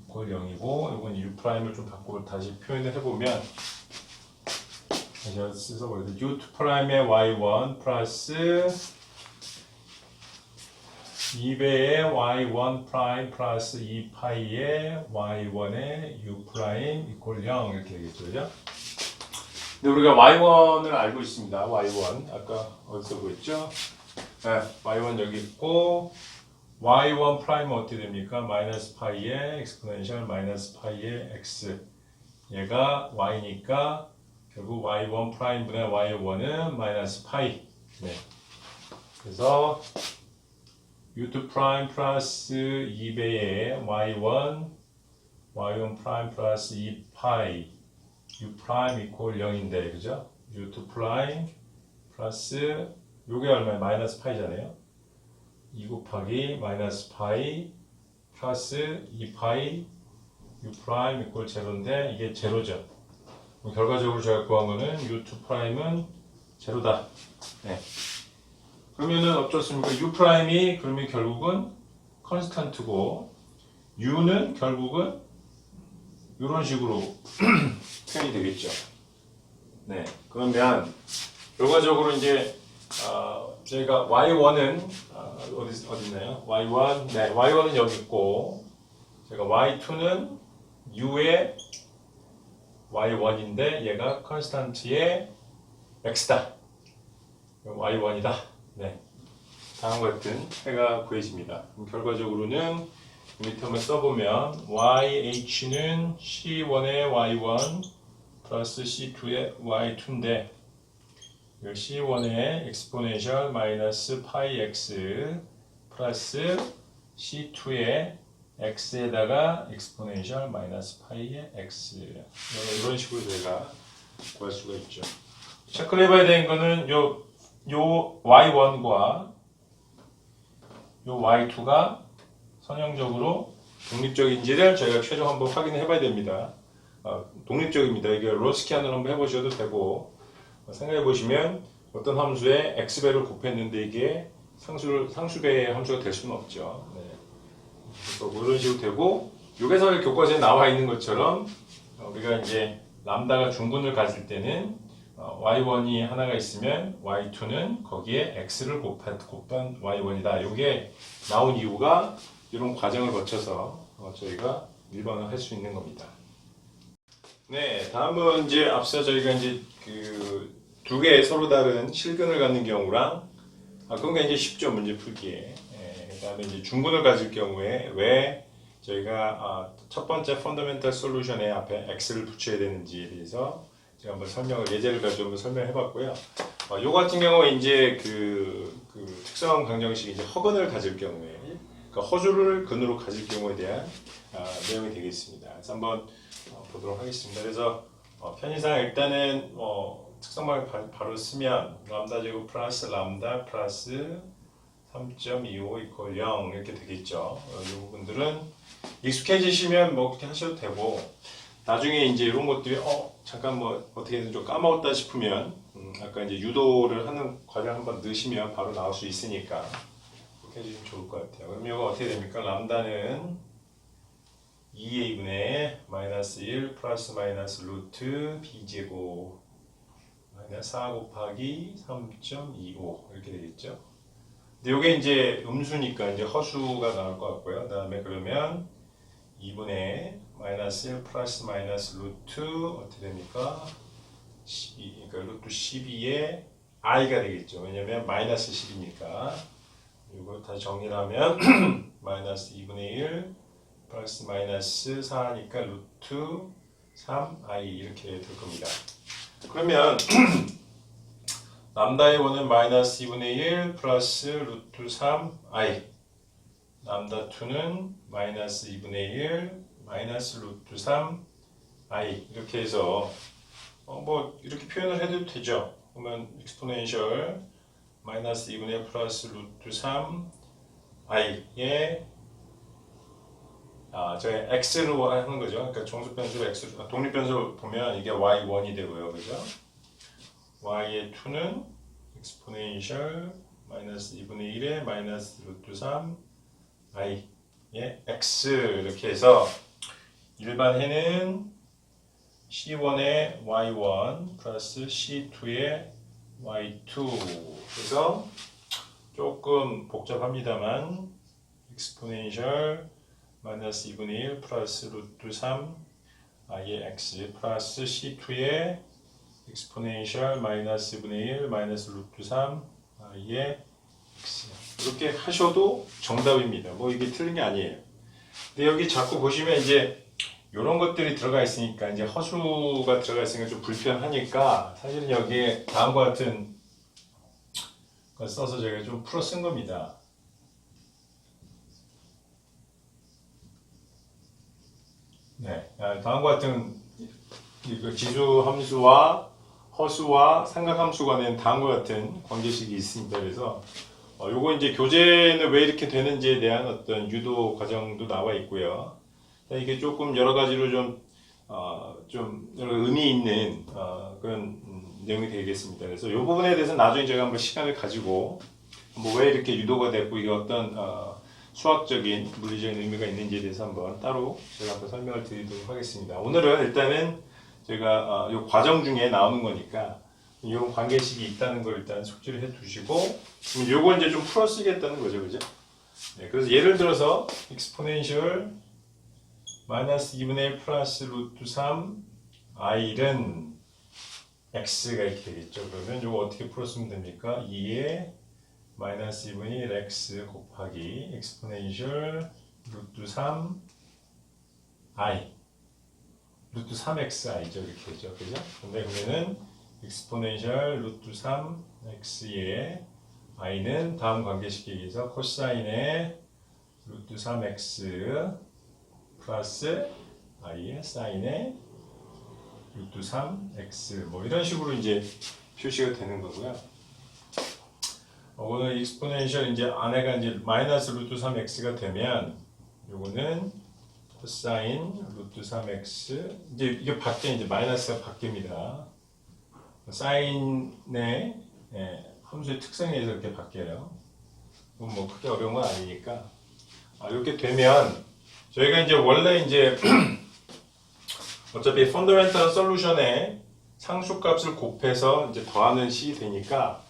그걸 0이고 이건 u 프라임을 좀 바꾸고 다시 표현을 해보면 다시 써버려도 u2 프라임의 y1 플러스 2배의 y1 프라임 플러스 2파이의 y1의 u 프라임 이퀄 0 이렇게 되겠죠, 그죠? 근데 우리가 y1을 알고 있습니다. y1 아까 어디서 보였죠? 네, y1 여기 있고 y1 프라임은 어떻게 됩니까? 마이너스 파이의 엑스포넨셜 마이너스 파이의 x 얘가 y니까 결국 y1 프라임분의 y1은 마이너스 파이. 네. 그래서 u2 프라임 플러스 2배의 y1 프라임 플러스 2파이 u 프라임 이퀄 0인데 그죠? u2 프라임 플러스 요게 얼마예요? 마이너스 파이잖아요. 2 곱하기 마이너스 파이 플러스 2파이 u 프라임 이퀄 제로인데 이게 제로죠. 결과적으로 제가 구한 거는 u2 프라임은 제로다. 네. 그러면은 어떻습니까? u 프라임이 그러면 결국은 컨스탄트고 u는 결국은 이런 식으로 표현이 되겠죠. 네. 그러면 결과적으로 이제 저희가 y1은 어디 있나요? y1 네, y1은 여기 있고 제가 y2는 u의 y1인데 얘가 컨스탄트의 x다. y1이다. 네. 다음과 같은 해가 구해집니다. 결과적으로는 밑에 한번 써보면 yh는 c1의 y1 플러스 c2의 y2인데 c1의 exponential 마이너스 파이 x 플러스 c2의 x에다가 exponential 마이너스 파이의 x 이런 식으로 제가 구할 수가 있죠. 체크를 해봐야 되는 거는 요 y1과 요 y2가 선형적으로 독립적인지를 저희가 최종 한번 확인해 봐야 됩니다. 독립적입니다. 이게 로스키안으로 한번 해보셔도 되고 생각해 보시면 어떤 함수에 x배를 곱했는데 이게 상수배의 함수가 될 수는 없죠. 네. 그래서 뭐 이런 식으로 되고 여기서 교과서에 나와 있는 것처럼 우리가 이제 람다가 중분을 가질 때는 y1이 하나가 있으면 y2는 거기에 x를 곱한 y1이다. 이게 나온 이유가 이런 과정을 거쳐서 저희가 일반화를 할 수 있는 겁니다. 네, 다음은 이제 앞서 저희가 이제 그 두 개의 서로 다른 실근을 갖는 경우랑 그건 이제 쉽죠, 문제 풀기에. 그다음에 이제 중근을 가질 경우에 왜 저희가 첫 번째 펀더멘탈 솔루션에 앞에 x를 붙여야 되는지에 대해서 제가 한번 예제를 가지고 한번 설명해봤고요. 요 같은 경우에 이제 그 특성 방정식이 이제 허근을 가질 경우에, 그러니까 허주를 근으로 가질 경우에 대한 내용이 되겠습니다. 그래서 한번 보도록 하겠습니다. 그래서 편의상 일단은 특성방을 바로 쓰면 람다 제곱 플러스 람다 플러스 3.25 이퀄 0 이렇게 되겠죠. 이 부분들은 익숙해지시면 뭐 그렇게 하셔도 되고, 나중에 이제 이런 것들이 잠깐 뭐 어떻게든 좀 까먹었다 싶으면 아까 이제 유도를 하는 과정 한번 넣으시면 바로 나올 수 있으니까 그렇게 해주시면 좋을 것 같아요. 그럼 이거 어떻게 됩니까? 람다는 2a분의 마이너스 1 플러스 마이너스 루트 b제곱 마이너스 4 곱하기 3.25 이렇게 되겠죠. 근데 이게 이제 음수니까 이제 허수가 나올 것 같고요. 그 다음에 그러면 2분의 마이너스 1 플러스 마이너스 루트 어떻게 됩니까? 12, 그러니까 루트 12의 i가 되겠죠. 왜냐면 마이너스 10이니까. 이거 다시 정리를 하면 마이너스 2분의 1 플러스 마이너스 4니까 루트 3i 이렇게 될 겁니다. 그러면 람다의 원은 마이너스 2분의 1 플러스 루트 3i, 람다 2는 마이너스 2분의 1 마이너스 루트 3i 이렇게 해서 뭐 이렇게 표현을 해도 되죠. 그러면 exponential 마이너스 2분의 1 플러스 루트 3i의 저희 x로 하는 거죠. 그러니까 정수변수로 x, 독립변수로 보면 이게 y1이 되고요, 그죠? y의 2는 exponential 마이너스 2분의 1의 마이너스 루트 3i의 x 이렇게 해서 일반 해는 c1의 y1 플러스 c2의 y2 그래서 조금 복잡합니다만 exponential 마이너스 2분의 1 플러스 루트 3i의 x 플러스 c2의 exponential 마이너스 2분의 1 마이너스 루트 3i의 x 이렇게 하셔도 정답입니다. 뭐 이게 틀린 게 아니에요. 근데 여기 자꾸 보시면 이제 이런 것들이 들어가 있으니까 이제 허수가 들어가 있으니까 좀 불편하니까 사실은 여기에 다음과 같은 걸 써서 제가 좀 풀어 쓴 겁니다. 네, 다음과 같은 지수 함수와 허수와 삼각함수가 낸 다음과 같은 관계식이 있습니다. 그래서 요거 이제 교재는 왜 이렇게 되는지에 대한 어떤 유도 과정도 나와 있고요. 이게 조금 여러 가지로 좀 여러 의미 있는 그런 내용이 되겠습니다. 그래서 이 부분에 대해서 나중에 제가 한번 시간을 가지고 뭐 왜 이렇게 유도가 됐고 이게 어떤 수학적인 물리적인 의미가 있는지에 대해서 한번 따로 제가 한번 설명을 드리도록 하겠습니다. 오늘은 일단은 제가 이 과정 중에 나오는 거니까 이 관계식이 있다는 걸 일단 숙지를 해 두시고 요거 이제 좀 풀어 쓰겠다는 거죠, 그죠? 네, 그래서 예를 들어서 exponential 마이너스 2분의 1 플러스 루트 3i는 x가 이렇게 되겠죠. 그러면 이거 어떻게 풀었으면 됩니까? 2의 마이너스 2분의 1 x 곱하기 exponential 루트 3i 루트 3xi죠. 이렇게 되죠. 그죠? 근데 그러면은 exponential 루트 3x의 i는 다음 관계식에 의해서 코사인의 루트 3x 플러스 i의 사인의 루트 3x 뭐 이런 식으로 이제 표시가 되는 거고요. 오늘 exponential 이제 안에가 이제 마이너스 루트 3x가 되면 요거는 코사인 루트 3x 이제 이게 바뀌어 이제 마이너스가 바뀝니다. 사인의 함수의 특성에 의해서 이렇게 바뀌어요. 뭐 크게 어려운 건 아니니까 이렇게 되면 저희가 이제 원래 이제 어차피 펀더멘탈 솔루션에 상수값을 곱해서 이제 더하는 식이 되니까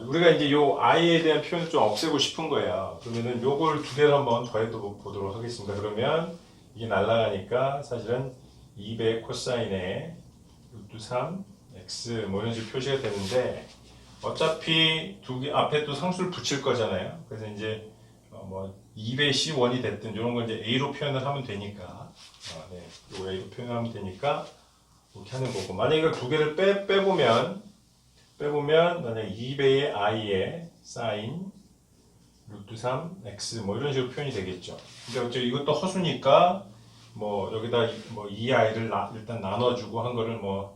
우리가 이제 요 i에 대한 표현을 좀 없애고 싶은 거예요. 그러면은 요걸 두 개를 한번 더해 보도록 하겠습니다. 그러면 이게 날아가니까 사실은 200 코사인의 루트 3x 뭐 이런 식으로 표시가 되는데 어차피 두 개 앞에 또 상수를 붙일 거잖아요. 그래서 이제 뭐 200C1이 됐든 이런 걸 이제 A로 표현을 하면 되니까 네, 요 A로 표현하면 되니까 이렇게 하는 거고 만약에 이걸 두 개를 빼보면 만약에 2배의 i의 사인 루트 3x 뭐 이런 식으로 표현이 되겠죠. 근데 어차피 이것도 허수니까 뭐 여기다 뭐 2i를 일단 나눠주고 한 거를 뭐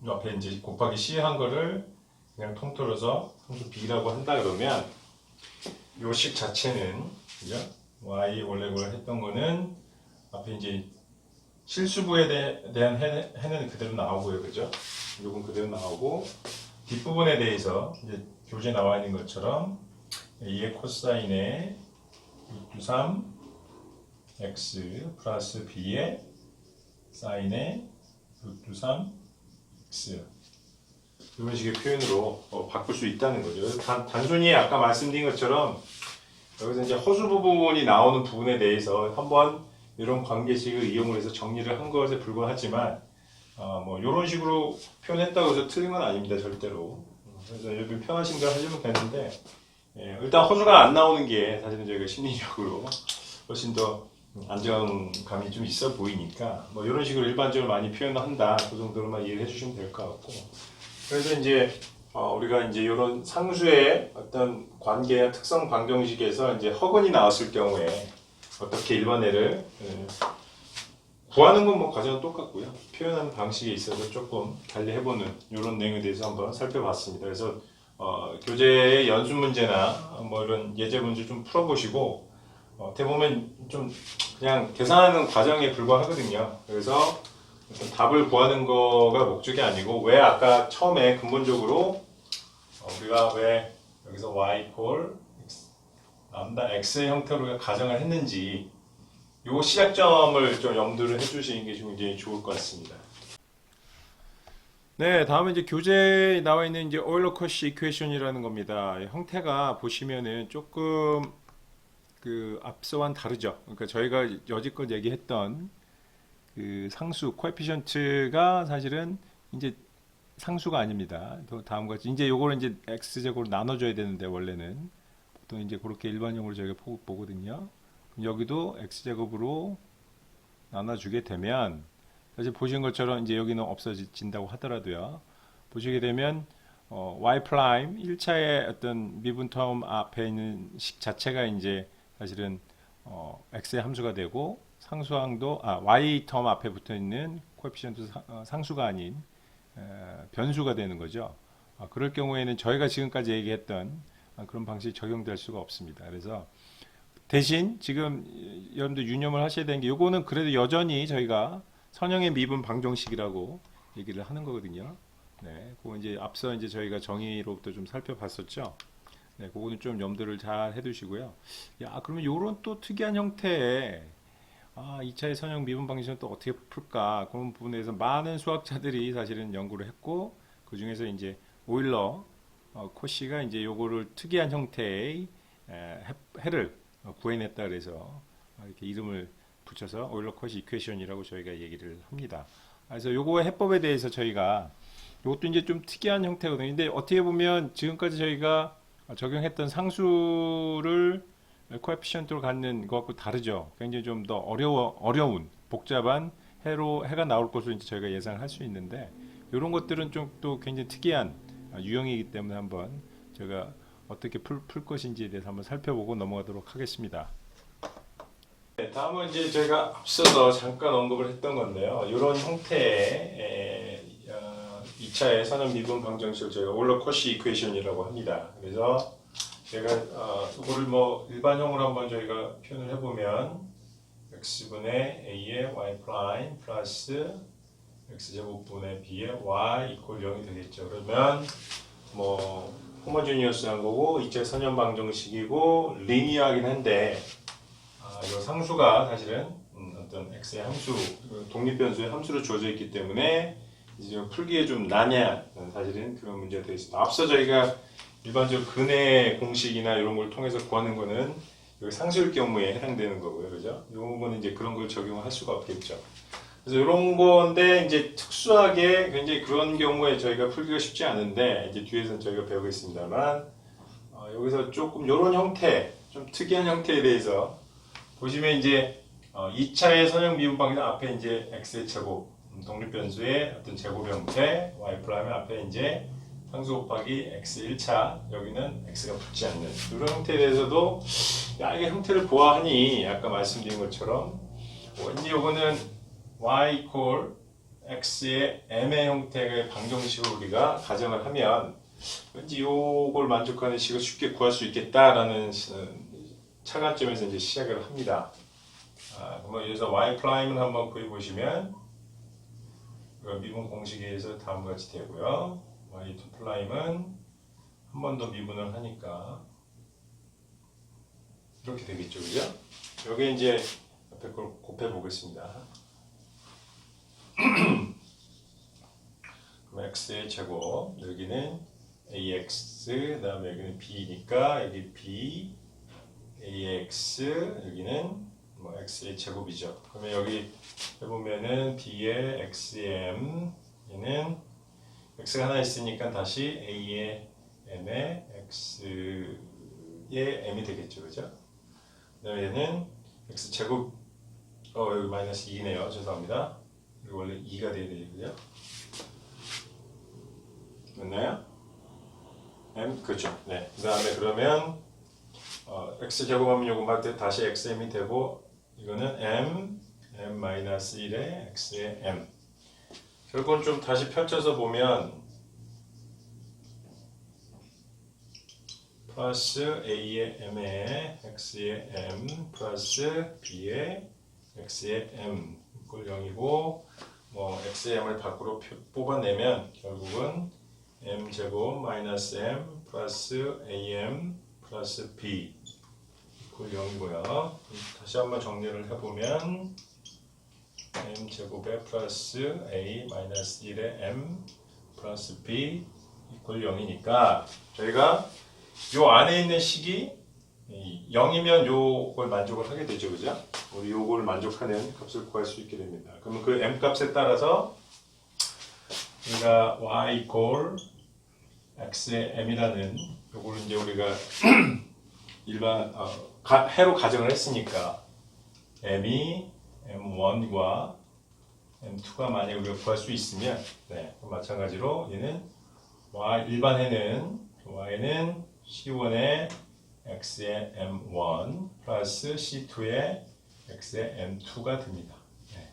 앞에 이제 곱하기 c 한 거를 그냥 통틀어서 함수 b라고 한다 그러면 요식 자체는 그죠? y 원래 했던 거는 앞에 이제 실수부에 대한 해는 그대로 나오고요, 그죠? 요건 그대로 나오고 뒷부분에 대해서 이제 교재 나와 있는 것처럼 a의 코사인에 3 x 플러스 b의 사인에 3 x 이런 식의 표현으로 바꿀 수 있다는 거죠. 단순히 아까 말씀드린 것처럼 여기서 이제 허수 부분이 나오는 부분에 대해서 한번 이런 관계식을 이용을 해서 정리를 한 것에 불과하지만 뭐 이런 식으로 표현했다고 해서 틀린 건 아닙니다, 절대로. 그래서 여러분 편하신 대로 하시면 되는데 일단 허수가 안 나오는 게 사실은 저희가 심리적으로 훨씬 더 안정감이 좀 있어 보이니까 뭐 이런 식으로 일반적으로 많이 표현한다, 그 정도로만 이해를 해주시면 될 것 같고. 그래서 이제 우리가 이제 이런 상수의 어떤 관계의 특성 방정식에서 이제 허근이 나왔을 경우에 어떻게 일반애를 구하는 건 뭐 과정은 똑같고요. 표현하는 방식에 있어서 조금 달리 해보는 이런 내용에 대해서 한번 살펴봤습니다. 그래서 교재의 연습 문제나 뭐 이런 예제 문제 좀 풀어보시고 어떻게 보면 좀 그냥 계산하는 과정에 불과하거든요. 그래서 답을 구하는 거가 목적이 아니고 왜 아까 처음에 근본적으로 우리가 왜 여기서 y equal 람다 x의 형태로 우리가 가정을 했는지 요 시작점을 좀 염두를 해주시는 게 좀 굉장히 좋을 것 같습니다. 네, 다음은 이제 교재에 나와 있는 이제 오일러-코시 이퀘이션이라는 겁니다. 형태가 보시면은 조금 그 앞서와는 다르죠. 그러니까 저희가 여지껏 얘기했던 그 상수 코에피션트가 사실은 이제 상수가 아닙니다. 또 다음과 같이 이제 요거를 이제 x제곱으로 나눠줘야 되는데 원래는 보통 이제 그렇게 일반용으로 저희가 보거든요. 여기도 x제곱으로 나눠주게 되면 사실 보신 것처럼 이제 여기는 없어진다고 하더라도요. 보시게 되면 y 프라임 1차의 어떤 미분 텀 앞에 있는 식 자체가 이제 사실은 x의 함수가 되고 상수항도 y 텀 앞에 붙어 있는 코에피션트 상수가 아닌 변수가 되는 거죠. 그럴 경우에는 저희가 지금까지 얘기했던 그런 방식이 적용될 수가 없습니다. 그래서 대신 지금 여러분들 유념을 하셔야 되는 게 요거는 그래도 여전히 저희가 선형의 미분 방정식이라고 얘기를 하는 거거든요. 네, 그거 이제 앞서 이제 저희가 정의로부터 좀 살펴봤었죠. 네, 그거는 좀 염두를 잘 해두시고요. 야, 그러면 요런 또 특이한 형태의 2차의 선형 미분 방정식은 또 어떻게 풀까? 그런 부분에서 많은 수학자들이 사실은 연구를 했고 그 중에서 이제 오일러 코시가 이제 요거를 특이한 형태의 해를 구해냈다 그래서 이렇게 이름을 붙여서 오일러 코시 이퀘이션이라고 저희가 얘기를 합니다. 그래서 요거의 해법에 대해서 저희가 이것도 이제 좀 특이한 형태거든요. 근데 어떻게 보면 지금까지 저희가 적용했던 상수를 코에피션트로 갖는 것과 다르죠. 굉장히 좀 더 어려운 복잡한 해가 나올 것으로 이제 저희가 예상할 수 있는데 이런 것들은 좀 또 굉장히 특이한 유형이기 때문에 한번 제가 어떻게 풀 것인지에 대해서 한번 살펴보고 넘어가도록 하겠습니다. 네, 다음은 이제 저희가 앞서서 잠깐 언급을 했던 건데요. 이런 형태의 2차의 선형 미분 방정식을 저희가 오일러-코시 이퀘이션이라고 합니다. 그래서 제가 이거를 뭐 일반형으로 한번 저희가 표현을 해보면 x분의 a의 y 프라임 플러스 x제곱분의 b의 y 이퀄 0이 되겠죠. 그러면 뭐 호모지니어스한 거고 2차 선형 방정식이고 리니어하긴 한데 이 상수가 사실은 어떤 x의 함수, 독립변수의 함수로 주어져 있기 때문에 이제 풀기에 좀 난해한 사실은 그런 문제가 되어 있습니다. 앞서 저희가 일반적으로 근의 공식이나 이런 걸 통해서 구하는 거는 여기 상수일 경우에 해당되는 거고요, 그죠? 이런 거는 이제 그런 걸 적용할 수가 없겠죠. 그래서 이런 건데 이제 특수하게 굉장히 그런 경우에 저희가 풀기가 쉽지 않은데 이제 뒤에서는 저희가 배우겠습니다만 여기서 조금 이런 형태, 좀 특이한 형태에 대해서 보시면 이제 2차의 선형 미분 방식 앞에 이제 x의 제곱 독립변수의 어떤 제곱 형태, y 프라임의 앞에 이제 상수 곱하기 x 1차 여기는 x가 붙지 않는 이런 형태에 대해서도 이게 형태를 보아하니 아까 말씀드린 것처럼 왠지 이거는 y equal x의 m의 형태의 방정식으로 우리가 가정을 하면 왠지 요걸 만족하는 식을 쉽게 구할 수 있겠다라는 차관점에서 이제 시작을 합니다. 그러면 여기서 y 프라임을 한번 구해 보시면 미분 공식에 의해서 다음과 같이 되고요. y2 프라임은 한 번 더 미분을 하니까 이렇게 되겠죠, 그죠? 여기 이제 앞에 걸 곱해 보겠습니다. 그럼 x의 제곱, 여기는 ax, 그 다음에 여기는 b니까 여기 b, ax, 여기는 뭐 x의 제곱이죠. 그러면 여기 해보면은 b의 x의 m, 얘는 x가 하나 있으니까 다시 a의 m의 x의 m이 되겠죠, 그죠? 그 다음에 얘는 x 제곱, 여기 마이너스 2네요. 죄송합니다. 이거 원래 2가 돼야 되고요. 맞나요? m, 그죠? 네. 그 다음에 그러면 x 제곱하면 요거 다시 xm이 되고 이거는 m 마이너스 1의 x의 m. 결국은 좀 다시 펼쳐서 보면 플러스 a의 m의 x의 m 플러스 b의 x의 m 이꼴 0이고 뭐 x의 m을 밖으로 뽑아내면 결국은 m 제곱 마이너스 m 플러스 am 플러스 b 이꼴 0이고요. 다시 한번 정리를 해보면 m 제곱에 플러스 a 마이너스 1의 m 플러스 b 이꼴 0이니까 저희가 요 안에 있는 식이 0이면 요걸 만족을 하게 되죠, 그죠? 우리 요걸 만족하는 값을 구할 수 있게 됩니다. 그러면 그 m 값에 따라서 우리가 y 이꼴 x의 m이라는 요걸 이제 우리가 일반 해로 가정을 했으니까 m이 m1과 m2가 만약에 우리가 구할 수 있으면 네, 마찬가지로 얘는 y 일반 해는 y는 c1의 x의 m1 플러스 c2의 x의 m2가 됩니다. 네.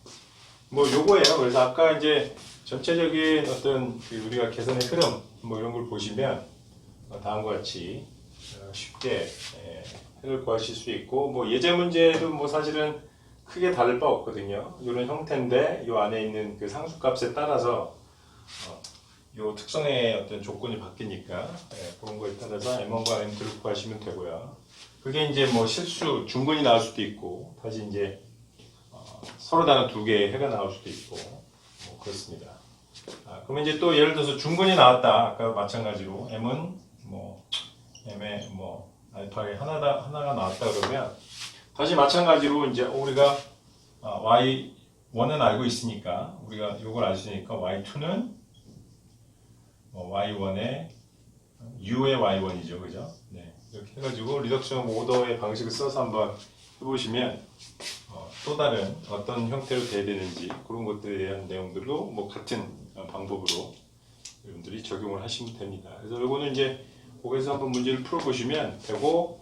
뭐 요거예요. 그래서 아까 이제 전체적인 어떤 우리가 계산의 흐름 뭐 이런 걸 보시면 다음과 같이 쉽게 해를 구하실 수 있고 뭐 예제 문제도 뭐 사실은 크게 다를 바 없거든요. 이런 형태인데 이 안에 있는 그 상수값에 따라서 요 특성의 어떤 조건이 바뀌니까 그런 거에 따라서 m1과 m2를 구하시면 되고요. 그게 이제 뭐 실수 중근이 나올 수도 있고 다시 이제 서로 다른 두 개의 해가 나올 수도 있고 뭐 그렇습니다. 그러면 이제 또 예를 들어서 중근이 나왔다. 아까 마찬가지로 m은 뭐 m의 뭐 알파의 하나가 나왔다 그러면 다시 마찬가지로 이제 우리가 y1은 알고 있으니까 우리가 이걸 알 수 있으니까 y2는 y1의 u의 y1이죠, 그죠? 네, 이렇게 해가지고 리덕션 오더의 방식을 써서 한번 해보시면 또 다른 어떤 형태로 돼야 되는지 그런 것들에 대한 내용들도 뭐 같은 방법으로 여러분들이 적용을 하시면 됩니다. 그래서 이거는 이제 거기서 한번 문제를 풀어보시면 되고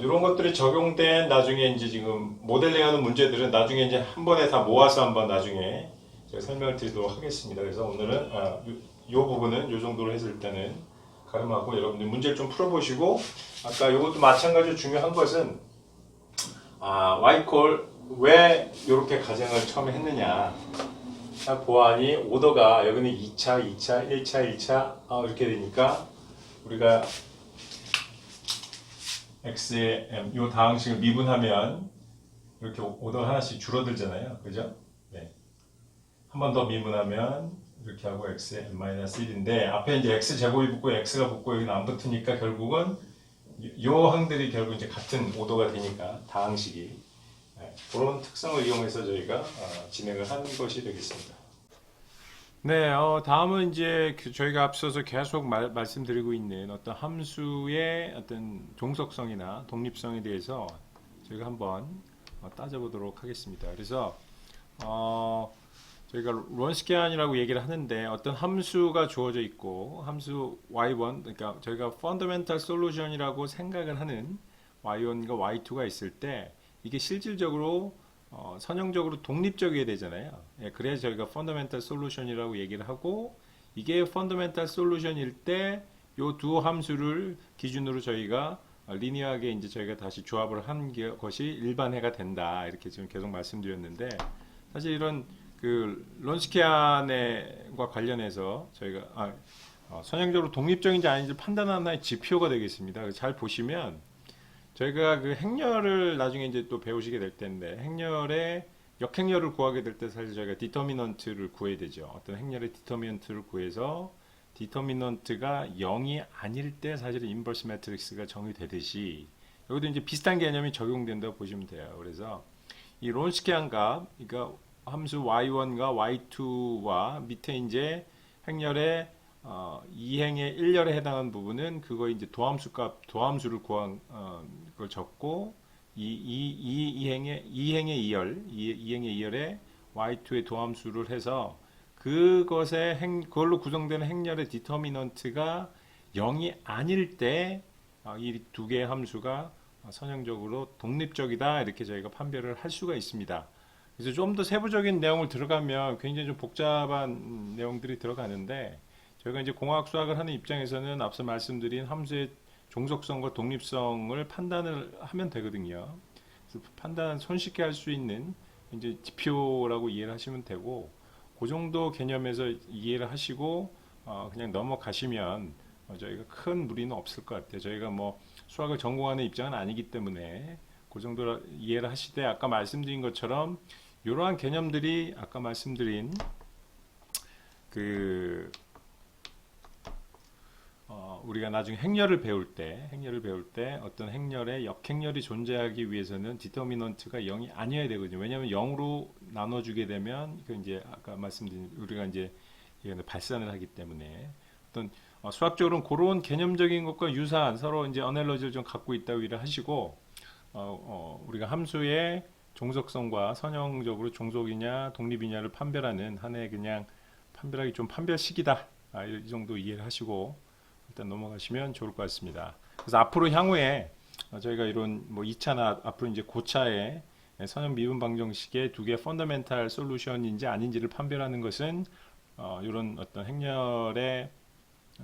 이런 것들이 적용된 나중에 이제 지금 모델링하는 문제들은 나중에 이제 한 번에 다 모아서 한번 나중에 제가 설명을 드리도록 하겠습니다. 그래서 오늘은 이 부분은 이 정도로 해서 일단은 가름하고 여러분들 문제를 좀 풀어보시고 아까 이것도 마찬가지로 중요한 것은 y콜 왜 이렇게 가정을 처음에 했느냐 보아하니 오더가 여기는 2차, 2차, 1차, 1차 이렇게 되니까 우리가 x의 m 요 다항식을 미분하면 이렇게 오더가 하나씩 줄어들잖아요, 그죠? 네. 한 번 더 미분하면 이렇게 하고 x의 m-1인데 앞에 이제 x 제곱이 붙고 x가 붙고 여기는 안 붙으니까 결국은 요 항들이 결국 이제 같은 오더가 되니까 다항식이 그런 특성을 이용해서 저희가 진행을 하는 것이 되겠습니다. 네, 다음은 이제 저희가 앞서서 계속 말씀드리고 있는 어떤 함수의 어떤 종속성이나 독립성에 대해서 저희가 한번 따져보도록 하겠습니다. 그래서 저희가 론스키안이라고 얘기를 하는데 어떤 함수가 주어져 있고 함수 y1 그러니까 저희가 fundamental solution이라고 생각을 하는 y1과 y2가 있을 때 이게 실질적으로 선형적으로 독립적이어야 되잖아요. 그래야 저희가 fundamental solution이라고 얘기를 하고 이게 fundamental solution일 때 요 두 함수를 기준으로 저희가 리니어하게 이제 저희가 다시 조합을 한 것이 일반해가 된다. 이렇게 지금 계속 말씀드렸는데, 사실 이런 그 론스키안과 관련해서 저희가 선형적으로 독립적인지 아닌지 판단하는 하나의 지표가 되겠습니다. 잘 보시면 저희가 그 행렬을 나중에 이제 또 배우시게 될 텐데, 행렬의 역행렬을 구하게 될 때 사실 저희가 디터미넌트를 구해야 되죠. 어떤 행렬의 디터미넌트를 구해서 디터미넌트가 0이 아닐 때 사실은 인버스 매트릭스가 정의되듯이 여기도 이제 비슷한 개념이 적용된다고 보시면 돼요. 그래서 이 론스키안 값, 그러니까 함수 y1과 y2와 밑에 이제 행렬의 2행의 1열에 해당하는 부분은 그거 이제 도함수 값, 도함수를 구한 걸 적고 이행의 2열의 2열에 y2의 도함수를 해서 그걸로 구성되는 행렬의 디터미넌트가 0이 아닐 때 이 두 개의 함수가 선형적으로 독립적이다 이렇게 저희가 판별을 할 수가 있습니다. 그래서 좀 더 세부적인 내용을 들어가면 굉장히 좀 복잡한 내용들이 들어가는데, 저희가 이제 공학 수학을 하는 입장에서는 앞서 말씀드린 함수의 종속성과 독립성을 판단을 하면 되거든요. 그래서 판단 손쉽게 할 수 있는 이제 지표라고 이해를 하시면 되고, 그 정도 개념에서 이해를 하시고 그냥 넘어가시면 저희가 큰 무리는 없을 것 같아요. 저희가 뭐 수학을 전공하는 입장은 아니기 때문에 그 정도 이해를 하시되, 아까 말씀드린 것처럼 이러한 개념들이 아까 말씀드린 그 우리가 나중에 행렬을 배울 때 어떤 행렬의 역행렬이 존재하기 위해서는 디터미넌트가 0이 아니어야 되거든요. 왜냐하면 0으로 나눠주게 되면 그 이제 아까 말씀드린 우리가 이제 발산을 하기 때문에 어떤 수학적으로는 그런 개념적인 것과 유사한 서로 이제 어널러지를 좀 갖고 있다고 일을 하시고, 우리가 함수의 종속성과 선형적으로 종속이냐 독립이냐를 판별하는 하나의 그냥 판별하기 좀 판별식이다. 이 정도 이해를 하시고 일단 넘어가시면 좋을 것 같습니다. 그래서 앞으로 향후에 저희가 이런 뭐 2차나 앞으로 이제 고차의 선형 미분 방정식의 두 개 펀더멘탈 솔루션인지 아닌지를 판별하는 것은 이런 어떤 행렬의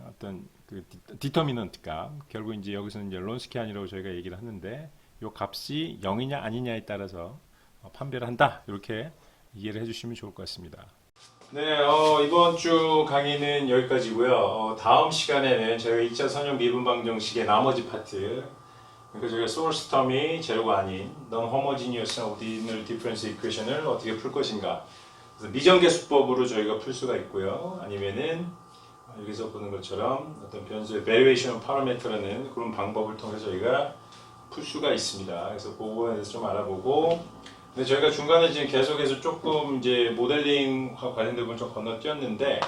어떤 그 디터미넌트 값, 결국 이제 여기서는 이제 론스키안이라고 저희가 얘기를 하는데, 이 값이 0이냐 아니냐에 따라서 판별을 한다. 이렇게 이해를 해주시면 좋을 것 같습니다. 네, 이번 주 강의는 여기까지고요. 다음 시간에는 저희가 2차 선형 미분 방정식의 나머지 파트, 그러니까 저희가 소스 텀이 제로가 아닌 non-homogeneous ordinal difference equation을 어떻게 풀 것인가. 그래서 미정계수법으로 저희가 풀 수가 있고요. 아니면은 여기서 보는 것처럼 어떤 변수의 variation parameter라는 그런 방법을 통해서 저희가 풀 수가 있습니다. 그래서 그 부분에 대해서 좀 알아보고, 근데 저희가 중간에 지금 계속해서 조금 이제 모델링과 관련된 부분 좀 건너뛰었는데,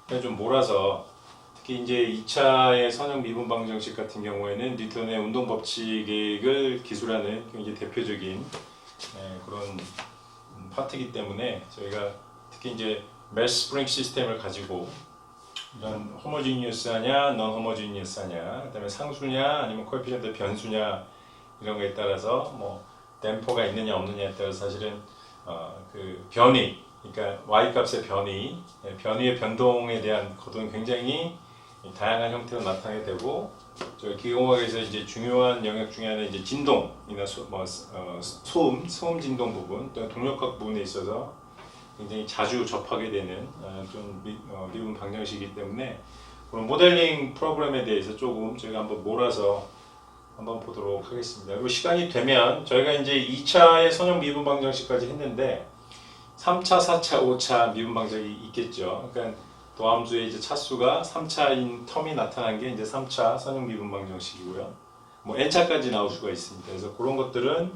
그냥 좀 몰아서 특히 이제 2차의 선형 미분 방정식 같은 경우에는 뉴턴의 운동 법칙을 기술하는 굉장히 대표적인 그런 파트이기 때문에 저희가 특히 이제 매스 스프링 시스템을 가지고 이런 호모지니어스하냐, non 호모지니어스하냐, 그다음에 상수냐 아니면 코에피션트 변수냐 이런 거에 따라서 뭐 댐퍼가 있느냐 없느냐에 따라서 사실은 그 변이, 그러니까 y 값의 변이의 변동에 대한 거동이 굉장히 다양한 형태로 나타나게 되고, 저희 기계공학에서 이제 중요한 영역 중에 하나는 이제 진동이나 소음 진동 부분, 또 동력학 부분에 있어서 굉장히 자주 접하게 되는 좀 미분 방정식이기 때문에 그런 모델링 프로그램에 대해서 조금 저희가 한번 몰아서 한번 보도록 하겠습니다. 그리고 시간이 되면 저희가 이제 2차의 선형 미분 방정식까지 했는데 3차, 4차, 5차 미분 방정식이 있겠죠. 그러니까 도함수의 이제 차수가 3차인 텀이 나타난 게 이제 3차 선형 미분 방정식이고요. 뭐 n차까지 나올 수가 있습니다. 그래서 그런 것들은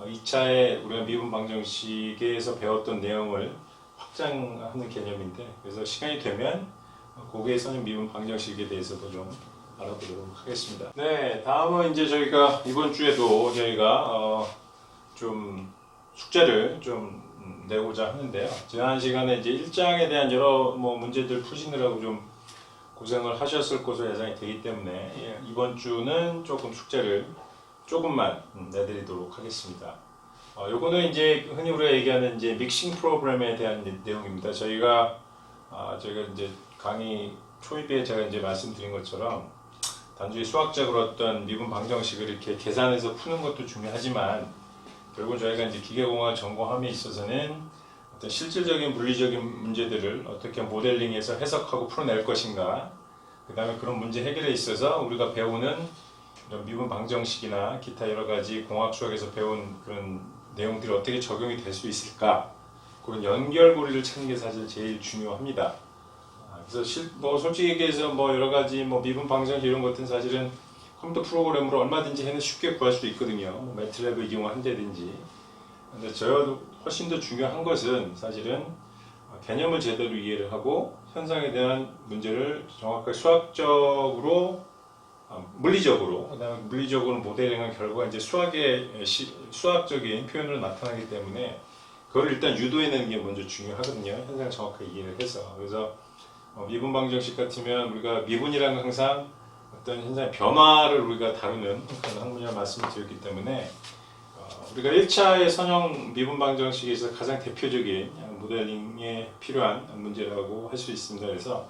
2차에 우리가 미분 방정식에서 배웠던 내용을 확장하는 개념인데, 그래서 시간이 되면 고개의 선형 미분 방정식에 대해서도 좀 알아보도록 하겠습니다. 네, 다음은 이제 저희가 이번 주에도 저희가 좀 숙제를 좀 내고자 하는데요. 지난 시간에 이제 1장에 대한 여러 뭐 문제들 푸시느라고 좀 고생을 하셨을 것으로 예상이 되기 때문에 이번 주는 조금 숙제를 조금만 내드리도록 하겠습니다. 요거는 이제 흔히 우리가 얘기하는 이제 믹싱 프로그램에 대한 내용입니다. 저희가 이제 강의 초입에 제가 이제 말씀드린 것처럼 단순히 수학적으로 어떤 미분 방정식을 이렇게 계산해서 푸는 것도 중요하지만 결국 저희가 이제 기계공학 전공함에 있어서는 어떤 실질적인 물리적인 문제들을 어떻게 모델링해서 해석하고 풀어낼 것인가, 그 다음에 그런 문제 해결에 있어서 우리가 배우는 이런 미분 방정식이나 기타 여러 가지 공학 수학에서 배운 그런 내용들이 어떻게 적용이 될 수 있을까, 그런 연결고리를 찾는 게 사실 제일 중요합니다. 그래서 솔직히 얘기해서 여러 가지 미분 방정식 이런 것들은 사실은 컴퓨터 프로그램으로 얼마든지 해는 쉽게 구할 수 있거든요. 매트랩을 이용한다든지. 근데 저도 훨씬 더 중요한 것은 사실은 개념을 제대로 이해를 하고 현상에 대한 문제를 정확하게 수학적으로, 물리적으로, 그다음에 물리적으로 모델링한 결과가 이제 수학적인 표현으로 나타나기 때문에 그걸 일단 유도해내는 게 먼저 중요하거든요. 현상을 정확하게 이해를 해서. 그래서 미분 방정식 같으면 우리가 미분이라는 건 항상 어떤 현상의 변화를 우리가 다루는 그런 학문이라고 말씀을 드렸기 때문에 우리가 1차의 선형 미분 방정식에서 가장 대표적인 모델링에 필요한 문제라고 할 수 있습니다. 그래서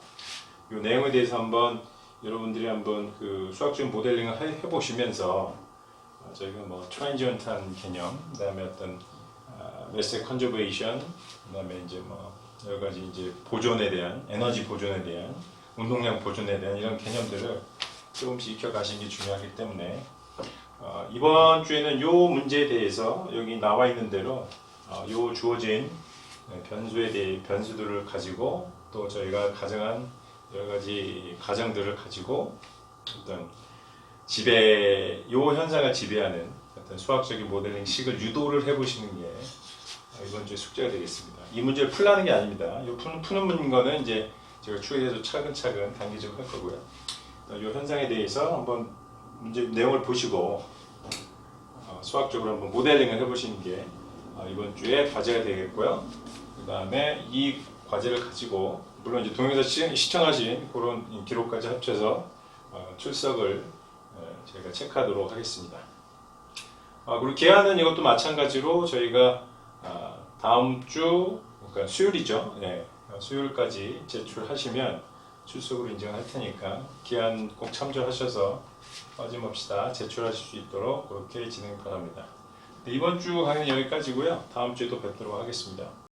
이 내용에 대해서 여러분들이 그 수학적인 모델링을 해보시면서 저희가 트랜지언트한 개념, 그다음에 어떤 메스 컨저베이션, 그다음에 이제 여러 가지 이제 보존에 대한, 에너지 보존에 대한, 운동량 보존에 대한 이런 개념들을 조금씩 익혀가시는 게 중요하기 때문에 이번 주에는 이 문제에 대해서 여기 나와 있는 대로 이 주어진 변수에 대해 변수들을 가지고 또 저희가 가정한 여러 가지 가정들을 가지고 어떤 이 현상을 지배하는 어떤 수학적인 모델링 식을 유도를 해보시는 게 이번 주에 숙제가 되겠습니다. 이 문제를 풀라는 게 아닙니다. 이 푸는 거는 이제 제가 추후에도 차근차근 단계적으로 할 거고요. 이 현상에 대해서 한번 문제 내용을 보시고 수학적으로 한번 모델링을 해보시는 게 이번 주에 과제가 되겠고요. 그 다음에 이 과제를 가지고 물론 이제 동영상 시청하신 그런 기록까지 합쳐서 출석을 저희가 체크하도록 하겠습니다. 그리고 계약은 이것도 마찬가지로 저희가 다음 주, 그러니까 수요일이죠. 네, 수요일까지 제출하시면 출석으로 인정할 테니까 기한 꼭 참조하셔서 빠짐없이 다 제출하실 수 있도록 그렇게 진행 바랍니다. 이번 주 강의는 여기까지고요. 다음 주에도 뵙도록 하겠습니다.